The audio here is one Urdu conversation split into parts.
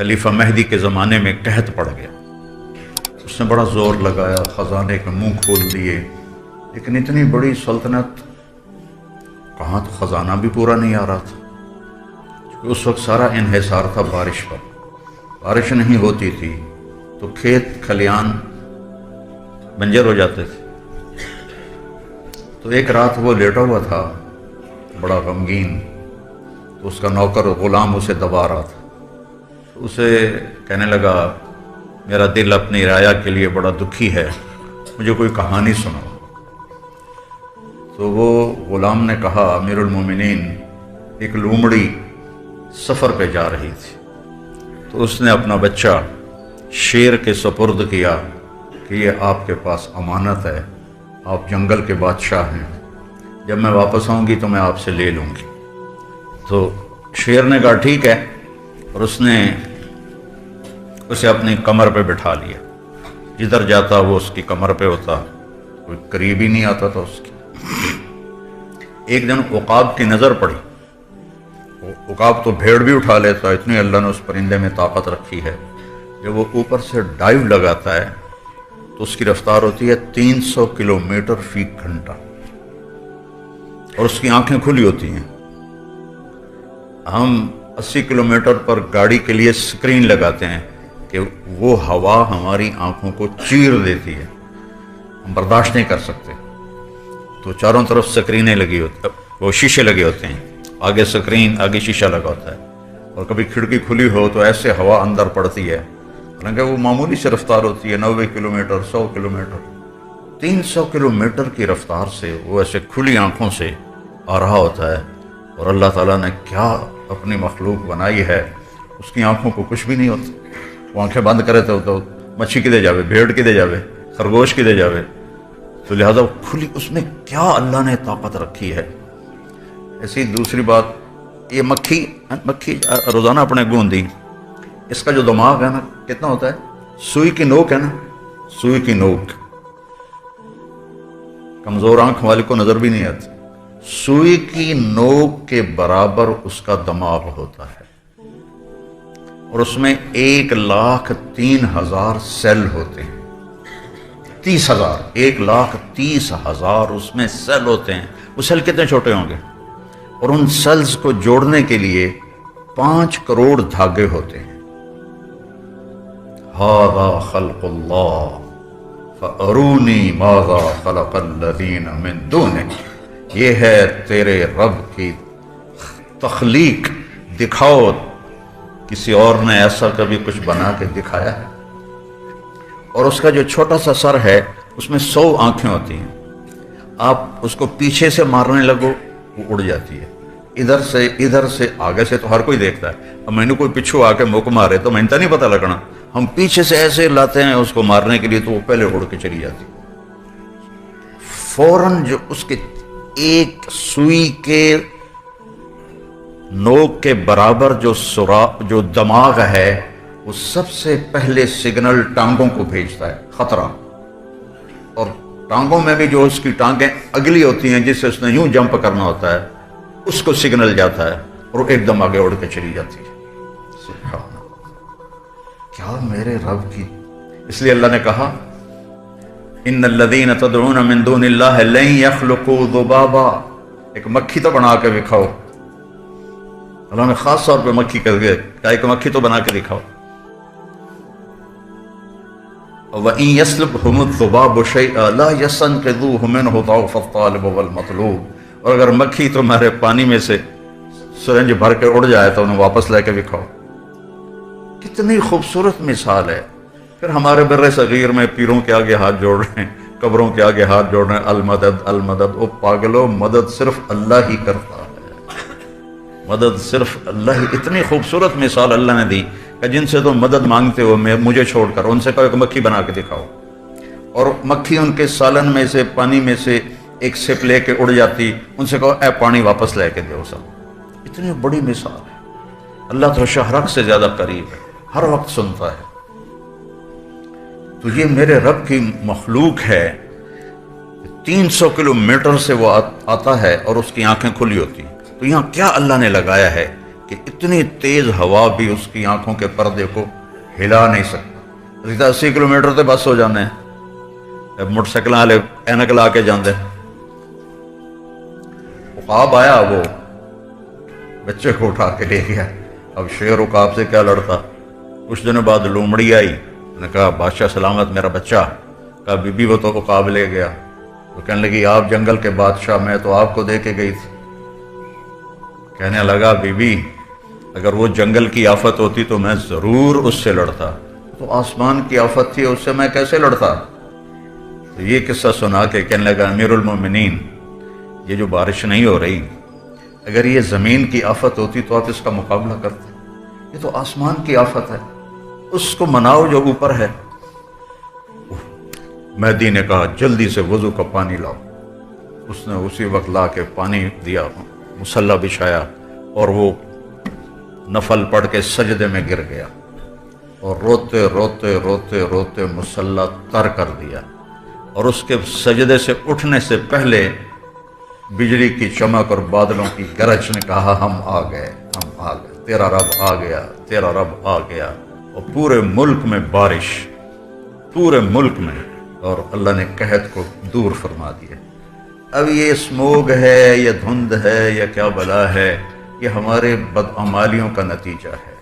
خلیفہ مہدی کے زمانے میں قحط پڑ گیا، اس نے بڑا زور لگایا، خزانے کے منہ کھول دیے، لیکن اتنی بڑی سلطنت کہاں، تو خزانہ بھی پورا نہیں آ رہا تھا، کیونکہ اس وقت سارا انحصار تھا بارش پر، بارش نہیں ہوتی تھی تو کھیت کھلیان بنجر ہو جاتے تھے۔ تو ایک رات وہ لیٹا ہوا تھا بڑا غمگین، تو اس کا نوکر غلام اسے دبا رہا تھا، اسے کہنے لگا میرا دل اپنی رعایا کے لیے بڑا دکھی ہے، مجھے کوئی کہانی سناؤ۔ تو وہ غلام نے کہا امیر المومنین، ایک لومڑی سفر پہ جا رہی تھی، تو اس نے اپنا بچہ شیر کے سپرد کیا کہ یہ آپ کے پاس امانت ہے، آپ جنگل کے بادشاہ ہیں، جب میں واپس آؤں گی تو میں آپ سے لے لوں گی۔ تو شیر نے کہا ٹھیک ہے، اور اس نے اسے اپنی کمر پہ بٹھا لیا، جدھر جاتا وہ اس کی کمر پہ ہوتا، کوئی قریب ہی نہیں آتا تھا اس کی۔ ایک دن عقاب کی نظر پڑی، عقاب تو بھیڑ بھی اٹھا لیتا، اتنی اللہ نے اس پرندے میں طاقت رکھی ہے، جب وہ اوپر سے ڈائیو لگاتا ہے تو اس کی رفتار ہوتی ہے 300 کلومیٹر فی گھنٹہ، اور اس کی آنکھیں کھلی ہوتی ہیں۔ ہم 80 کلومیٹر پر گاڑی کے لیے سکرین لگاتے ہیں کہ وہ ہوا ہماری آنکھوں کو چیر دیتی ہے، ہم برداشت نہیں کر سکتے، تو چاروں طرف سکرینیں لگی ہوتی، وہ شیشے لگے ہوتے ہیں، آگے سکرین آگے شیشہ لگا ہوتا ہے، اور کبھی کھڑکی کھلی ہو تو ایسے ہوا اندر پڑتی ہے، حالانکہ وہ معمولی سے رفتار ہوتی ہے 90 کلومیٹر 100 کلومیٹر، 300 کلومیٹر کی رفتار سے وہ ایسے کھلی آنکھوں سے آ رہا ہوتا ہے، اور اللہ تعالیٰ نے کیا اپنی مخلوق بنائی ہے، اس کی آنکھوں کو کچھ بھی نہیں ہوتا، وہ آنکھیں بند کرے تو مچھی کدے جاوے، بھیڑ کدے جاوے، خرگوش کدے جاوے، تو لہذا کھلی، اس میں کیا اللہ نے طاقت رکھی ہے۔ ایسی دوسری بات، یہ مکھی روزانہ اپنے گوندی، اس کا جو دماغ ہے نا کتنا ہوتا ہے، سوئی کی نوک ہے نا، سوئی کی نوک، کمزور آنکھ والے کو نظر بھی نہیں آتی، سوئی کی نوک کے برابر اس کا دماغ ہوتا ہے، اور اس میں 1,03,000 سیل ہوتے ہیں، 30,000، 1,30,000 اس میں سیل ہوتے ہیں۔ وہ سیل کتنے چھوٹے ہوں گے، اور ان سیلز کو جوڑنے کے لیے 5 کروڑ دھاگے ہوتے ہیں۔ ھذا خلق اللہ فارونی ماذا خلق الذین من دونہ، یہ ہے تیرے رب کی تخلیق، دکھاؤ کسی اور نے ایسا کبھی کچھ بنا کے دکھایا ہے۔ اور اس کا جو چھوٹا سا سر ہے اس میں 100 آنکھیں ہوتی ہیں، آپ اس کو پیچھے سے مارنے لگو وہ اڑ جاتی ہے، ادھر سے آگے سے تو ہر کوئی دیکھتا ہے، اب میں نے کوئی پیچھو آ کے موک مارے تو میں نے نہیں پتہ لگنا، ہم پیچھے سے ایسے لاتے ہیں اس کو مارنے کے لیے تو وہ پہلے اڑ کے چلی جاتی، فوراً جو اس کے ایک سوئی کے نوک کے برابر جو دماغ ہے وہ سب سے پہلے سگنل ٹانگوں کو بھیجتا ہے، خطرہ، اور ٹانگوں میں بھی جو اس کی ٹانگیں اگلی ہوتی ہیں جس سے اس نے یوں جمپ کرنا ہوتا ہے اس کو سگنل جاتا ہے اور وہ ایک دم آگے اڑ کے چلی جاتی ہے۔ سبحان اللہ، کیا میرے رب کی، اس لیے اللہ نے کہا ان الذین تدعون من دون اللہ لن یخلقوا ذبابا، ایک مکھی تو بنا کے دکھاؤ، اللہ نے خاص طور پہ مکھی کر کے کہا ایک مکھی تو بنا کے دکھاؤ۔ وَإِن يَسْلُبْهُمُ الذُّبَابُ شَيْئًا لَا يَسْتَنقِذُوهُ مِنْهُ ضَعْفَ الطَّالِبِ وَالْمَطْلُوبِ، اور اگر مکھی تمہارے پانی میں سے سرنج بھر کے اڑ جائے تو انہیں واپس لے کے دکھاؤ۔ کتنی خوبصورت مثال ہے۔ پھر ہمارے بر صغیر میں پیروں کے آگے ہاتھ جوڑ رہے ہیں، قبروں کے آگے ہاتھ جوڑ رہے ہیں، المدد المدد، او پاگلو، مدد صرف اللہ ہی کرتا ہے، مدد صرف اللہ ہی۔ اتنی خوبصورت مثال اللہ نے دی کہ جن سے تم مدد مانگتے ہو مجھے چھوڑ کر، ان سے کہو ایک مکھی بنا کے دکھاؤ، اور مکھی ان کے سالن میں سے پانی میں سے ایک سپ لے کے اڑ جاتی، ان سے کہو اے پانی واپس لے کے دو سب۔ اتنی بڑی مثال ہے۔ اللہ تو شہرک سے زیادہ قریب ہے، ہر وقت سنتا ہے۔ تو یہ میرے رب کی مخلوق ہے، 300 کلومیٹر سے وہ آتا ہے اور اس کی آنکھیں کھلی ہوتی ہیں۔ تو یہاں کیا اللہ نے لگایا ہے کہ اتنی تیز ہوا بھی اس کی آنکھوں کے پردے کو ہلا نہیں سکتا. 80 کلومیٹر تے بس ہو جانے ہیں, موٹر سائیکل والے اینک لا کے جاندے. عقاب آیا, وہ بچے کو اٹھا کے لے گیا. اب شیر عقاب سے کیا لڑتا. کچھ دنوں بعد لومڑی آئی, نے کہا بادشاہ سلامت میرا بچہ. کہا بی بی وہ تو عقاب لے گیا. تو کہنے لگی آپ جنگل کے بادشاہ, میں تو آپ کو دے کے گئی تھی. کہنے لگا بی بی اگر وہ جنگل کی آفت ہوتی تو میں ضرور اس سے لڑتا, تو آسمان کی آفت تھی, اس سے میں کیسے لڑتا. تو یہ قصہ سنا کے کہنے لگا امیر المومنین یہ جو بارش نہیں ہو رہی, اگر یہ زمین کی آفت ہوتی تو آپ اس کا مقابلہ کرتے. یہ تو آسمان کی آفت ہے, اس کو مناؤ جو اوپر ہے. مہدی نے کہا جلدی سے وضو کا پانی لاؤ. اس نے اسی وقت لا کے پانی دیا, مصلی بچھایا, اور وہ نفل پڑھ کے سجدے میں گر گیا, اور روتے روتے روتے روتے مصلی تر کر دیا. اور اس کے سجدے سے اٹھنے سے پہلے بجلی کی چمک اور بادلوں کی گرج نے کہا ہم آ گئے, ہم آ گئے, تیرا رب آ گیا, تیرا رب آ گیا. اور پورے ملک میں بارش, پورے ملک میں, اور اللہ نے قحط کو دور فرما دیا. اب یہ اسموگ ہے یا دھند ہے یا کیا بلا ہے, یہ ہمارے بدعمالیوں کا نتیجہ ہے.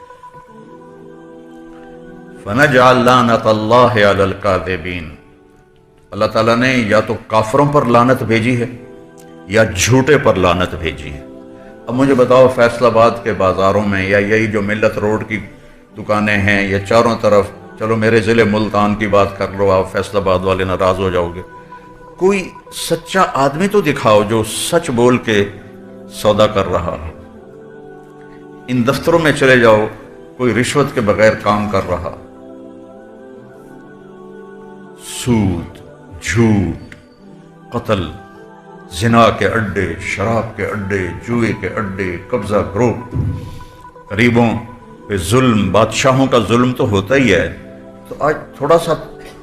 فَنَجْعَلْ لَعْنَتَ اللَّهِ عَلَى الْكَاذِبِينَ. اللہ تعالیٰ نے یا تو کافروں پر لعنت بھیجی ہے یا جھوٹے پر لعنت بھیجی ہے. اب مجھے بتاؤ فیصل آباد کے بازاروں میں یا یہی جو ملت روڈ کی دکانیں ہیں یا چاروں طرف, چلو میرے ضلع ملتان کی بات کر لو, آپ فیصل آباد والے ناراض ہو جاؤ گے, کوئی سچا آدمی تو دکھاؤ جو سچ بول کے سودا کر رہا ہے. ان دفتروں میں چلے جاؤ, کوئی رشوت کے بغیر کام کر رہا. سود, جھوٹ, قتل, زنا کے اڈے, شراب کے اڈے, جوئے کے اڈے, قبضہ گروپ, غریبوں پہ ظلم, بادشاہوں کا ظلم تو ہوتا ہی ہے. تو آج تھوڑا سا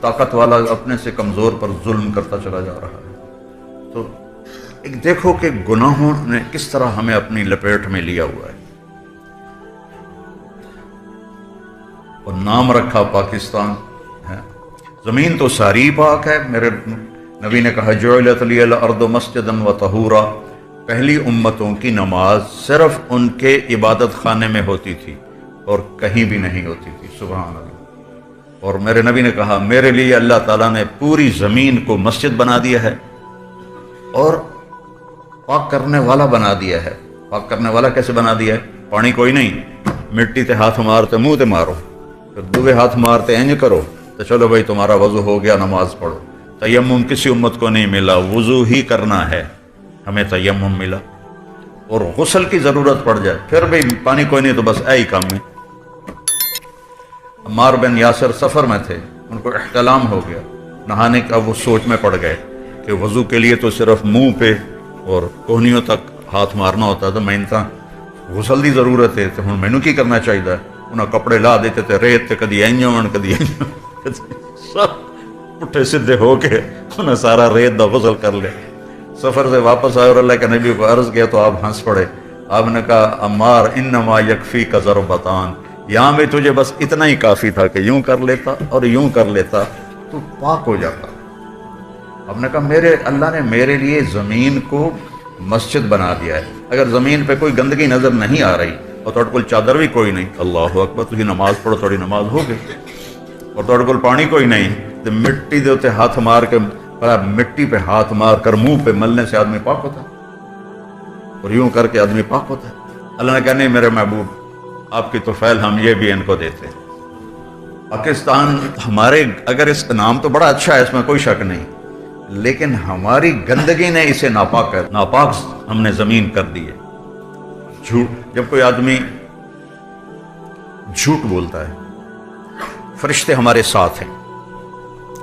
طاقت والا اپنے سے کمزور پر ظلم کرتا چلا جا رہا ہے. تو ایک دیکھو کہ گناہوں نے کس طرح ہمیں اپنی لپیٹ میں لیا ہوا ہے. اور نام رکھا پاکستان ہے. زمین تو ساری پاک ہے. میرے نبی نے کہا جعلت لی الارض مسجدا وطہورا. پہلی امتوں کی نماز صرف ان کے عبادت خانے میں ہوتی تھی اور کہیں بھی نہیں ہوتی تھی. سبحان اللہ. اور میرے نبی نے کہا میرے لیے اللہ تعالیٰ نے پوری زمین کو مسجد بنا دیا ہے اور پاک کرنے والا بنا دیا ہے. پاک کرنے والا کیسے بنا دیا ہے؟ پانی کوئی نہیں, مٹی تے ہاتھ مارتے منہ تے مارو, پھر دوے ہاتھ مارتے اینج کرو تو چلو بھائی تمہارا وضو ہو گیا, نماز پڑھو. تیمم کسی امت کو نہیں ملا, وضو ہی کرنا ہے, ہمیں تیمم ملا. اور غسل کی ضرورت پڑ جائے پھر بھی پانی کوئی نہیں تو بس اے ہی کام میں. عمار بن یاسر سفر میں تھے, ان کو احتلام ہو گیا نہانے کا. وہ سوچ میں پڑ گئے کہ وضو کے لیے تو صرف منہ پہ اور کوہنیوں تک ہاتھ مارنا ہوتا تھا, میں انسان غسل دی ضرورت ہے, تو ہوں مینو کی کرنا چاہیے. انہیں کپڑے لا دیتے تھے ریت تے, کدی اینج ہون کدی اینج, سب پٹھے سدھے ہو کے انہیں سارا ریت دا غسل کر لے. سفر سے واپس آئے اور اللہ کے نبی کو عرض کیا تو آپ ہنس پڑے. آپ نے کہا عمار انما یکفیک ضربتان, یہاں بھی تجھے بس اتنا ہی کافی تھا کہ یوں کر لیتا اور یوں کر لیتا تو پاک ہو جاتا. آپ نے کہا میرے اللہ نے میرے لیے زمین کو مسجد بنا دیا ہے. اگر زمین پہ کوئی گندگی نظر نہیں آ رہی اور تھوڑے کول چادر بھی کوئی نہیں, اللہ اکبر, تجھے نماز پڑھو, تھوڑی نماز ہو گئی. اور تھوڑے کول پانی کوئی نہیں تو مٹی دے اتنے ہاتھ مار کے, مٹی پہ ہاتھ مار کر منہ پہ ملنے سے آدمی پاک ہوتا ہے اور یوں کر کے آدمی پاک ہوتا ہے. اللہ نے کہا نہیں میرے محبوب آپ کی توفیل ہم یہ بھی ان کو دیتے. پاکستان ہمارے, اگر اس کا نام تو بڑا اچھا ہے, اس میں کوئی شک نہیں, لیکن ہماری گندگی نے اسے ناپاک ہم نے زمین کر دی ہے. جھوٹ, جب کوئی آدمی جھوٹ بولتا ہے, فرشتے ہمارے ساتھ ہیں,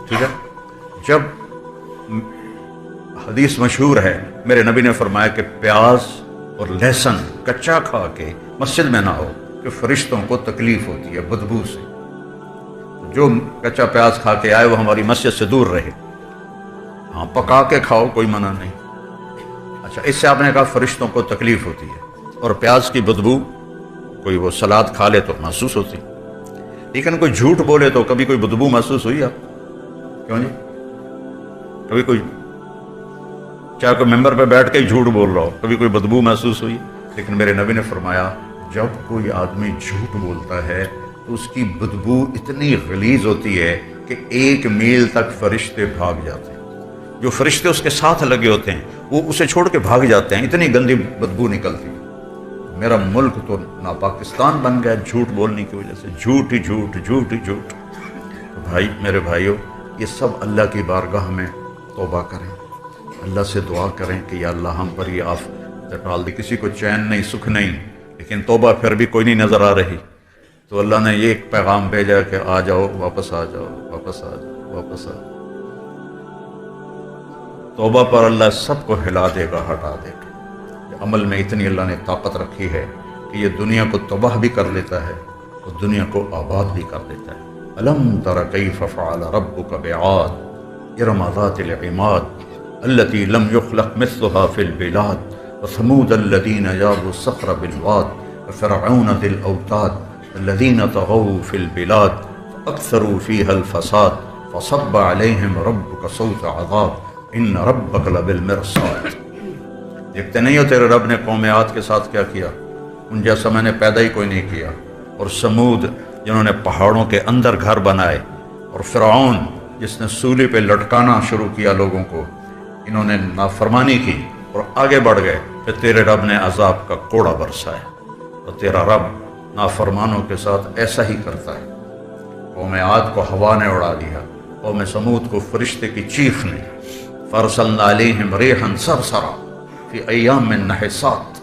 ٹھیک ہے. جب حدیث مشہور ہے, میرے نبی نے فرمایا کہ پیاز اور لہسن کچا کھا کے مسجد میں نہ ہو کہ فرشتوں کو تکلیف ہوتی ہے بدبو سے. جو کچا پیاز کھا کے آئے وہ ہماری مسجد سے دور رہے. ہاں پکا کے کھاؤ, کوئی منع نہیں. اچھا, اس سے آپ نے کہا فرشتوں کو تکلیف ہوتی ہے اور پیاز کی بدبو کوئی وہ سلاد کھا لے تو محسوس ہوتی، لیکن کوئی جھوٹ بولے تو کبھی کوئی بدبو محسوس ہوئی آپ؟ کیوں جی؟ کبھی کوئی چاہے کوئی ممبر پہ بیٹھ کے ہی جھوٹ بول رہا ہو، کبھی کوئی بدبو محسوس ہوئی؟ لیکن میرے نبی نے فرمایا جب کوئی آدمی جھوٹ بولتا ہے تو اس کی بدبو اتنی غلیظ ہوتی ہے کہ 1 میل تک فرشتے بھاگ جاتے ہیں، جو فرشتے اس کے ساتھ لگے ہوتے ہیں وہ اسے چھوڑ کے بھاگ جاتے ہیں، اتنی گندی بدبو نکلتی ہے۔ میرا ملک تو ناپاکستان بن گیا جھوٹ بولنے کی وجہ سے، جھوٹ ہی جھوٹ، جھوٹ ہی جھوٹ۔ تو بھائی میرے بھائیوں، یہ سب اللہ کی بارگاہ میں توبہ کریں، اللہ سے دعا کریں کہ یا اللہ ہم پر یہ آفت ڈال دی، کسی کو چین نہیں، سکھ نہیں، لیکن توبہ پھر بھی کوئی نہیں نظر آ رہی۔ تو اللہ نے یہ ایک پیغام بھیجا کہ آ جاؤ، واپس آ جاؤ، واپس آ جاؤ، واپس آ جاؤ۔ توبہ پر اللہ سب کو ہلا دے گا، ہٹا دے گا۔ عمل میں اتنی اللہ نے طاقت رکھی ہے کہ یہ دنیا کو تباہ بھی کر لیتا ہے اور دنیا کو آباد بھی کر دیتا ہے۔ الم تر کیف فعل ربک بعاد ارم ذات العماد التي لم يخلق مثلها في البلاد وثمود الذين جابوا الصخر بالواد وفرعون ذي الاوتاد الذين طغوا في البلاد فاكثروا فيها الفساد فصب عليهم ربك صوت عذاب ان ربك لبالمرصاد۔ دیکھتے نہیں ہو تیرے رب نے قوم عاد کے ساتھ کیا کیا؟ ان جیسا میں نے پیدا ہی کوئی نہیں کیا۔ اور سمود جنہوں نے پہاڑوں کے اندر گھر بنائے، اور فرعون جس نے سولی پہ لٹکانا شروع کیا لوگوں کو، انہوں نے نافرمانی کی اور آگے بڑھ گئے، پھر تیرے رب نے عذاب کا کوڑا برسایا۔ اور تیرا رب نافرمانوں کے ساتھ ایسا ہی کرتا ہے۔ قوم عاد کو ہوا نے اڑا دیا، قوم سمود کو فرشتے کی چیخ نے۔ فارسلنا علیہم ریحا صرصرا فی ایام نحسات،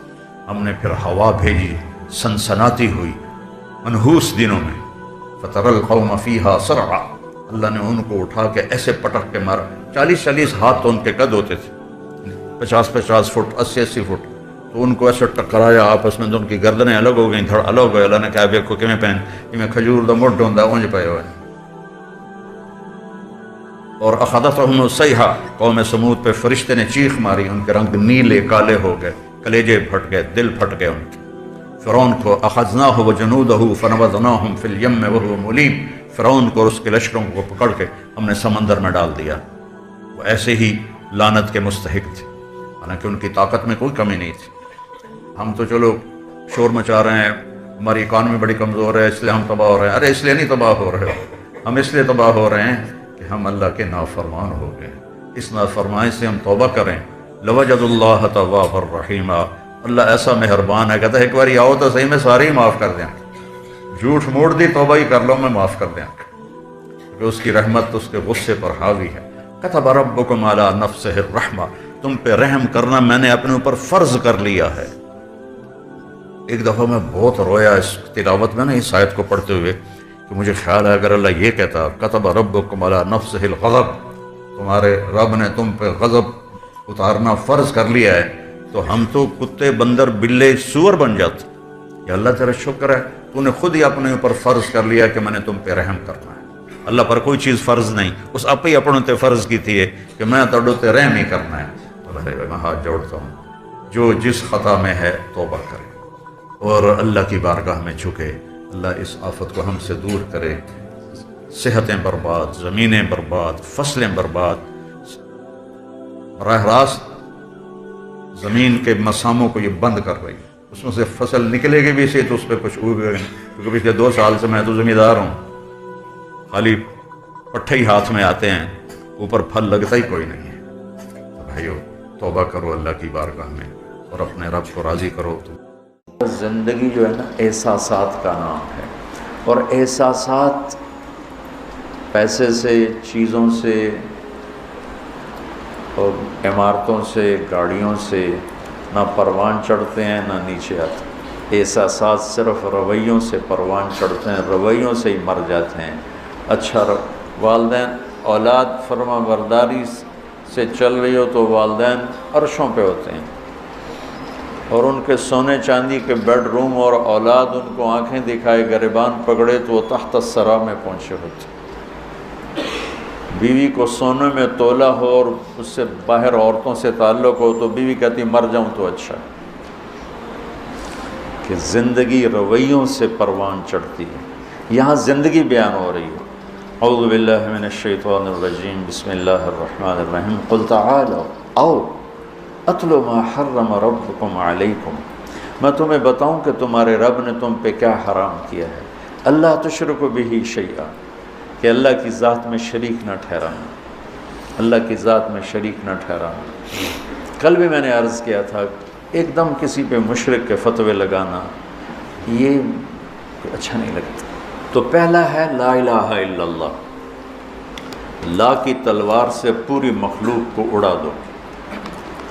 ہم نے پھر ہوا بھیجی سنسناتی ہوئی منحوس دنوں میں۔ فتر القوم فیہا صرعا، اللہ نے ان کو اٹھا کے ایسے پٹک کے مارا، 40 ہاتھ تو ان کے قد ہوتے تھے، 50 فٹ، 80 فٹ، تو ان کو ایسے ٹکرایا آپس میں تو ان کی گردنیں الگ ہو گئیں، دھڑ الگ ہو گئے۔ اللہ نے کہا دیکھو کیویں پہن، میں کھجور دا مڈ ہوندا اونج پئے ہوئے۔ اور اخذتهم الصیحہ، قوم سمود پہ فرشتے نے چیخ ماری، ان کے رنگ نیلے کالے ہو گئے، کلیجے پھٹ گئے، دل پھٹ گئے ان کے۔ فرعون کو اخذناہ وجنودہ فنبذناہم فی الیم وہو ملیم، فرعون کو اور اس کے لشکروں کو پکڑ کے ہم نے سمندر میں ڈال دیا۔ وہ ایسے ہی لعنت کے مستحق تھے، حالانکہ ان کی طاقت میں کوئی کمی نہیں تھی۔ ہم تو چلو شور مچا رہے ہیں، ہماری اکانومی بڑی کمزور ہے اس لیے ہم تباہ ہو رہے ہیں۔ ارے اس لیے نہیں تباہ ہو رہے ہو، ہم اس لیے تباہ ہو رہے ہیں کہ ہم اللہ کے نافرمان ہو گئے۔ اس نافرمانی سے ہم توبہ کریں۔ لوجد اللہ تواب الرحیم، اللہ ایسا مہربان ہے، کہتا ہے ایک بار آؤ تو صحیح، میں سارے ہی معاف کر دیں، جھوٹ موڑ دی توبہ ہی کر لو میں معاف کر دیں، کہ اس کی رحمت اس کے غصے پر حاوی ہے۔ کتب ربکم علی نفسہ الرحمہ، تم پہ رحم کرنا میں نے اپنے اوپر فرض کر لیا ہے۔ ایک دفعہ میں بہت رویا اس تلاوت میں نا، اس آیت کو پڑھتے ہوئے، کہ مجھے خیال ہے اگر اللہ یہ کہتا کتب ربکم علی نفسہ الغضب، تمہارے رب نے تم پہ غضب اتارنا فرض کر لیا ہے، تو ہم تو کتے، بندر، بلے، سور بن جاتے۔ کہ اللہ تیرا شکر ہے تو نے خود ہی اپنے اوپر فرض کر لیا کہ میں نے تم پہ رحم کرنا ہے۔ اللہ پر کوئی چیز فرض نہیں، اس آپ ہی اپنے تے فرض کی تھی کہ میں تڑو تے رحم ہی کرنا ہے۔ تو میں ہاتھ جوڑتا ہوں، جو جس خطا میں ہے توبہ کرے اور اللہ کی بارگاہ میں جھکے۔ اللہ اس آفت کو ہم سے دور کرے۔ صحتیں برباد، زمینیں برباد، فصلیں برباد، براہ راست زمین کے مساموں کو یہ بند کر رہی ہے۔ اس میں سے فصل نکلے گی بھی سے تو اس پہ کچھ اگے گا، کیونکہ پچھلے 2 سال سے میں تو زمیندار ہوں، خالی پٹھے ہی ہاتھ میں آتے ہیں، اوپر پھل لگتا ہی کوئی نہیں ہے۔ تو بھائیو توبہ کرو اللہ کی بارگاہ میں اور اپنے رب کو راضی کرو۔ تو زندگی جو ہے نا احساسات کا نام ہے، اور احساسات پیسے سے، چیزوں سے اور عمارتوں سے، گاڑیوں سے نہ پروان چڑھتے ہیں نہ نیچے آتے۔ احساسات صرف رویوں سے پروان چڑھتے ہیں، رویوں سے ہی مر جاتے ہیں۔ اچھا والدین اولاد فرما برداری سے چل رہی ہو تو والدین عرشوں پہ ہوتے ہیں، اور ان کے سونے چاندی کے بیڈ روم، اور اولاد ان کو آنکھیں دکھائے گریبان پکڑے تو وہ تحت الثری میں پہنچے ہوتے ہیں۔ بیوی کو سونے میں تولا ہو اور اس سے باہر عورتوں سے تعلق ہو تو بیوی کہتی مر جاؤں تو اچھا، کہ زندگی رویوں سے پروان چڑھتی ہے. یہاں زندگی بیان ہو رہی ہے. اعوذ باللہ من الشیطان الرجیم بسم اللہ الرحمن الرحیم قل تعالوا او اتل ما حرم ربکم علیکم. میں تمہیں بتاؤں کہ تمہارے رب نے تم پہ کیا حرام کیا ہے. اللہ تشرکوا بہ شیئا، کہ اللہ کی ذات میں شریک نہ ٹھہرانا، اللہ کی ذات میں شریک نہ ٹھہرانا. کل بھی میں نے عرض کیا تھا ایک دم کسی پہ مشرک کے فتوے لگانا یہ اچھا نہیں لگتا. تو پہلا ہے لا الہ الا اللہ، لا کی تلوار سے پوری مخلوق کو اڑا دو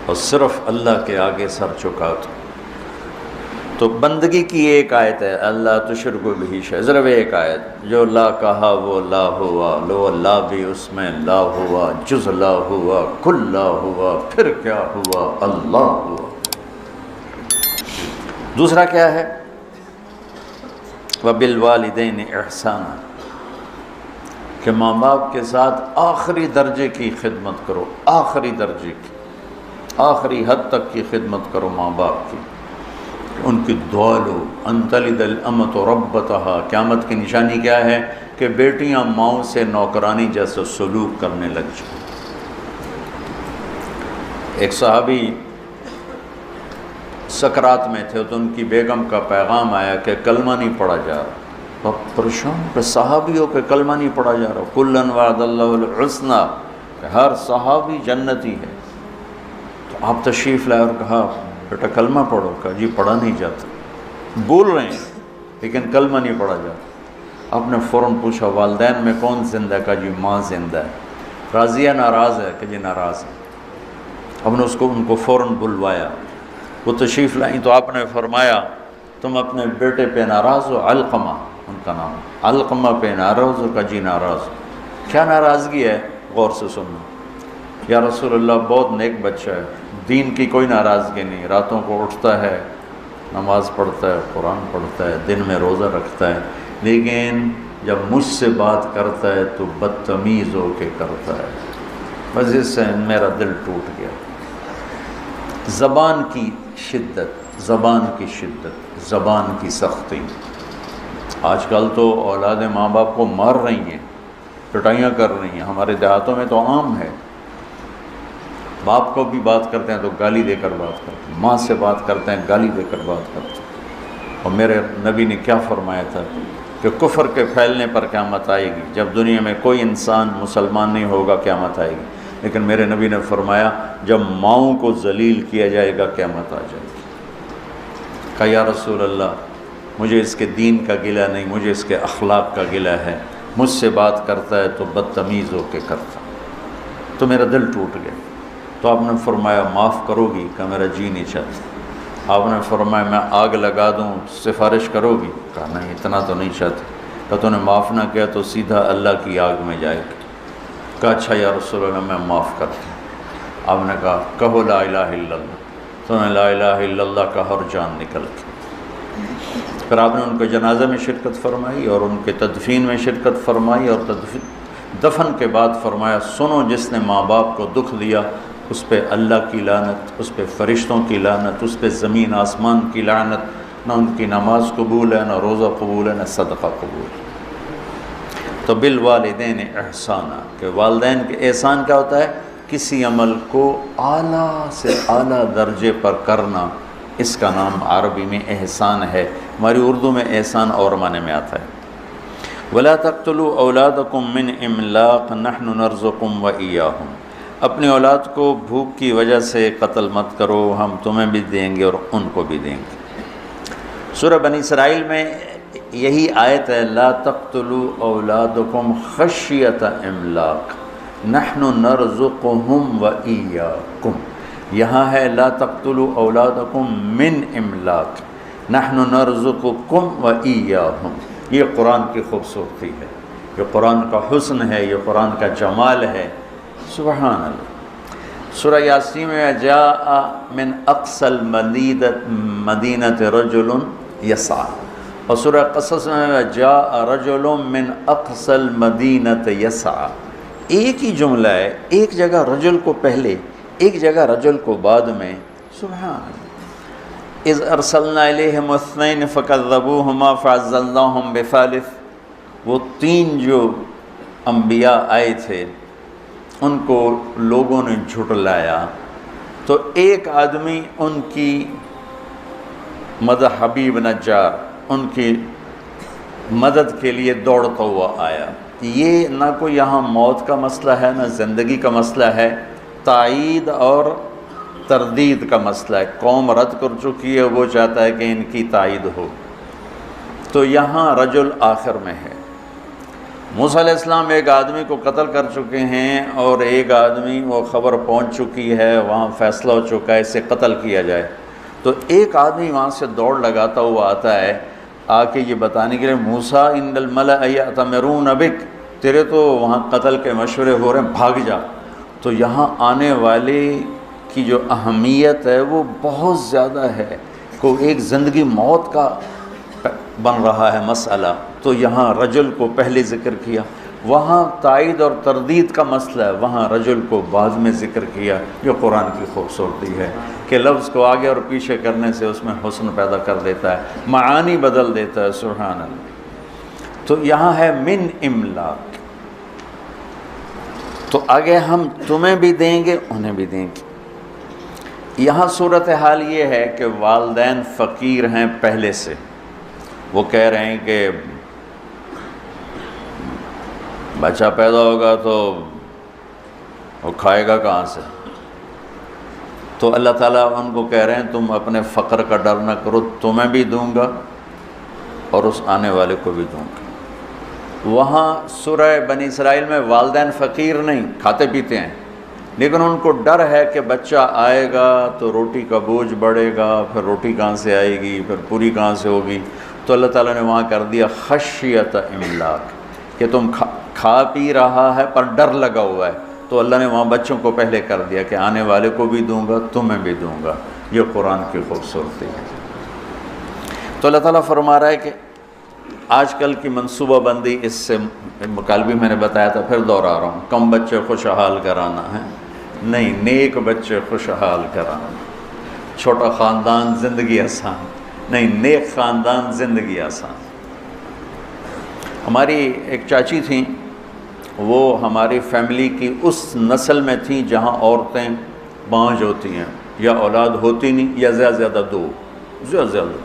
اور صرف اللہ کے آگے سر چکا دو. تو بندگی کی ایک آیت ہے اللہ تشرکوا بہ شیئا، صرف ایک آیت. جو لا کہا وہ لا ہوا، لو لا بھی اس میں لا ہوا، جز لا ہوا، کل لا ہوا، پھر کیا ہوا، اللہ ہوا. دوسرا کیا ہے وَبِالْوَالِدَيْنِ احسانا، کہ ماں باپ کے ساتھ آخری درجے کی خدمت کرو، آخری درجے کی، آخری حد تک کی خدمت کرو ماں باپ کی. ان کی دعا لو. ان تلد الامۃ ربتها، قیامت کی نشانی کیا ہے کہ بیٹیاں ماؤں سے نوکرانی جیسے سلوک کرنے لگ جائیں. ایک صحابی سکرات میں تھے تو ان کی بیگم کا پیغام آیا کہ کلمہ نہیں پڑھا جا رہا. اب پریشان کہ صحابی ہو کہ کلمہ نہیں پڑھا جا رہا. کلن وعد اللہ الحسنی، کہ ہر صحابی جنتی ہے. تو آپ تشریف لائے اور کہا بیٹا کلمہ پڑھو. کہا جی پڑھا نہیں جاتا، بول رہے ہیں لیکن کلمہ نہیں پڑھا جاتا. آپ نے فوراً پوچھا والدین میں کون زندہ ہے؟ کہا جی ماں زندہ ہے. راضیہ ناراض ہے؟ کہ جی ناراض ہے. ہم نے ان کو فوراً بلوایا. وہ تشریف لائیں تو آپ نے فرمایا تم اپنے بیٹے پہ ناراض ہو؟ علقمہ ان کا نام، علقمہ پہ ناراض ہو؟ کہ جی ناراض ہو. کیا ناراضگی ہے؟ غور سے سننا. یا رسول اللہ بہت نیک بچہ ہے، دین کی کوئی ناراضگی نہیں، راتوں کو اٹھتا ہے، نماز پڑھتا ہے، قرآن پڑھتا ہے، دن میں روزہ رکھتا ہے، لیکن جب مجھ سے بات کرتا ہے تو بدتمیز ہو کے کرتا ہے. بس اس سے میرا دل ٹوٹ گیا. زبان کی شدت، زبان کی شدت، زبان کی سختی. آج کل تو اولادیں ماں باپ کو مار رہی ہیں، پٹائیاں کر رہی ہیں. ہمارے دیہاتوں میں تو عام ہے، باپ کو بھی بات کرتے ہیں تو گالی دے کر بات کرتے ہیں، ماں سے بات کرتے ہیں گالی دے کر بات کرتے ہیں. اور میرے نبی نے کیا فرمایا تھا کہ کفر کے پھیلنے پر قیامت آئے گی. جب دنیا میں کوئی انسان مسلمان نہیں ہوگا قیامت آئے گی. لیکن میرے نبی نے فرمایا جب ماؤں کو ذلیل کیا جائے گا قیامت آ جائے گی. کہا یا رسول اللہ مجھے اس کے دین کا گلہ نہیں، مجھے اس کے اخلاق کا گلہ ہے. مجھ سے بات کرتا ہے تو بدتمیز ہو کے کرتا. تو میرا دل ٹوٹ گیا. تو آپ نے فرمایا معاف کرو گی؟ کہ میرا جی نہیں چاہتا. آپ نے فرمایا میں آگ لگا دوں سفارش کرو گی؟ کہا نہیں اتنا تو نہیں چاہتا. کہ تو نے معاف نہ کیا تو سیدھا اللہ کی آگ میں جائے گا. کہا اچھا یا رسول اللہ میں معاف کرتا ہوں. آپ نے کہا کہو لا الہ الا اللہ. تو نے لا الہ الا اللہ کہا اور جان نکل گئی. پھر آپ نے ان کے جنازہ میں شرکت فرمائی اور ان کے تدفین میں شرکت فرمائی. اور دفن کے بعد فرمایا سنو جس نے ماں باپ کو دکھ دیا اس پہ اللہ کی لعنت، اس پہ فرشتوں کی لعنت، اس پہ زمین آسمان کی لعنت. نہ ان کی نماز قبول ہے، نہ روزہ قبول ہے، نہ صدقہ قبول ہے. تو بالوالدین احسانا، کہ والدین کے احسان کیا ہوتا ہے؟ کسی عمل کو اعلیٰ سے اعلیٰ درجے پر کرنا. اس کا نام عربی میں احسان ہے. ہماری اردو میں احسان اور معنی میں آتا ہے. وَلَا تَقْتُلُوا أَوْلَادَكُمْ مِنْ إِمْلَاقٍ نَحْنُ نَرْزُقُكُمْ وَإِيَّاهُمْ. اپنی اولاد کو بھوک کی وجہ سے قتل مت کرو، ہم تمہیں بھی دیں گے اور ان کو بھی دیں گے. سورہ بنی اسرائیل میں یہی آیت ہے لا تقتلوا اولادکم خشیۃ املاق نحن نرزقهم وإیاکم. یہاں ہے لا تقتلوا اولادکم من املاق نحن نرزقکم وإیاہم. یہ قرآن کی خوبصورتی ہے، یہ قرآن کا حسن ہے، یہ قرآن کا جمال ہے. سبحان اللہ. سورہ یاسین میں جاء من اقصى المدینۃ رجل یسعی، اور سورہ قصص میں جاء رجل من اقصى المدینۃ یسعی. ایک ہی جملہ ہے، ایک جگہ رجل کو پہلے، ایک جگہ رجل کو بعد میں. سبحان اللہ. اذ ارسلنا الیہم اثنین فکذبوہما فعزلناہم بثالث، وہ 3 جو انبیاء آئے تھے ان کو لوگوں نے جھٹلایا، تو ایک آدمی ان کی مدد، حبیب نجار، ان کی مدد کے لیے دوڑتا ہوا آیا۔ یہ نہ کوئی یہاں موت کا مسئلہ ہے نہ زندگی کا مسئلہ ہے، تائید اور تردید کا مسئلہ ہے۔ قوم رد کر چکی ہے، وہ چاہتا ہے کہ ان کی تائید ہو، تو یہاں رجل آخر میں ہے۔ موسیٰ علیہ السلام ایک آدمی کو قتل کر چکے ہیں، اور ایک آدمی، وہ خبر پہنچ چکی ہے، وہاں فیصلہ ہو چکا ہے اسے قتل کیا جائے، تو ایک آدمی وہاں سے دوڑ لگاتا ہوا آتا ہے، آ کے یہ بتانے کے لیے، موسیٰ ان الملأ یأتمرون بک، تیرے تو وہاں قتل کے مشورے ہو رہے ہیں، بھاگ جا۔ تو یہاں آنے والے کی جو اہمیت ہے وہ بہت زیادہ ہے، کو ایک زندگی موت کا بن رہا ہے مسئلہ، تو یہاں رجل کو پہلے ذکر کیا، وہاں تائید اور تردید کا مسئلہ ہے، وہاں رجل کو بعد میں ذکر کیا۔ یہ قرآن کی خوبصورتی ہے کہ لفظ کو آگے اور پیچھے کرنے سے اس میں حسن پیدا کر دیتا ہے، معانی بدل دیتا ہے، سبحان اللہ۔ تو یہاں ہے من املاک، تو آگے ہم تمہیں بھی دیں گے انہیں بھی دیں گے۔ یہاں صورتحال یہ ہے کہ والدین فقیر ہیں پہلے سے، وہ کہہ رہے ہیں کہ بچہ پیدا ہوگا تو وہ کھائے گا کہاں سے، تو اللہ تعالیٰ ان کو کہہ رہے ہیں تم اپنے فقر کا ڈر نہ کرو، تمہیں بھی دوں گا اور اس آنے والے کو بھی دوں گا۔ وہاں سورہ بنی اسرائیل میں والدین فقیر نہیں، کھاتے پیتے ہیں، لیکن ان کو ڈر ہے کہ بچہ آئے گا تو روٹی کا بوجھ بڑھے گا، پھر روٹی کہاں سے آئے گی، پھر پوری کہاں سے ہوگی، تو اللہ تعالیٰ نے وہاں کر دیا خشیت املاک، کہ تم کھا پی رہا ہے پر ڈر لگا ہوا ہے، تو اللہ نے وہاں بچوں کو پہلے کر دیا کہ آنے والے کو بھی دوں گا، تمہیں بھی دوں گا۔ یہ قرآن کی خوبصورتی ہے۔ تو اللہ تعالیٰ فرما رہا ہے کہ آج کل کی منصوبہ بندی، اس سے کل بھی میں نے بتایا تھا، پھر دوہرا رہا ہوں، کم بچے خوشحال کرانا ہے نہیں، نیک بچے خوشحال کرانا، چھوٹا خاندان زندگی آسان نہیں، نیک خاندان زندگی آسان۔ ہماری ایک چاچی تھیں، وہ ہماری فیملی کی اس نسل میں تھیں جہاں عورتیں 5 ہوتی ہیں، یا اولاد ہوتی نہیں، یا زیادہ زیادہ 2، زیادہ زیادہ،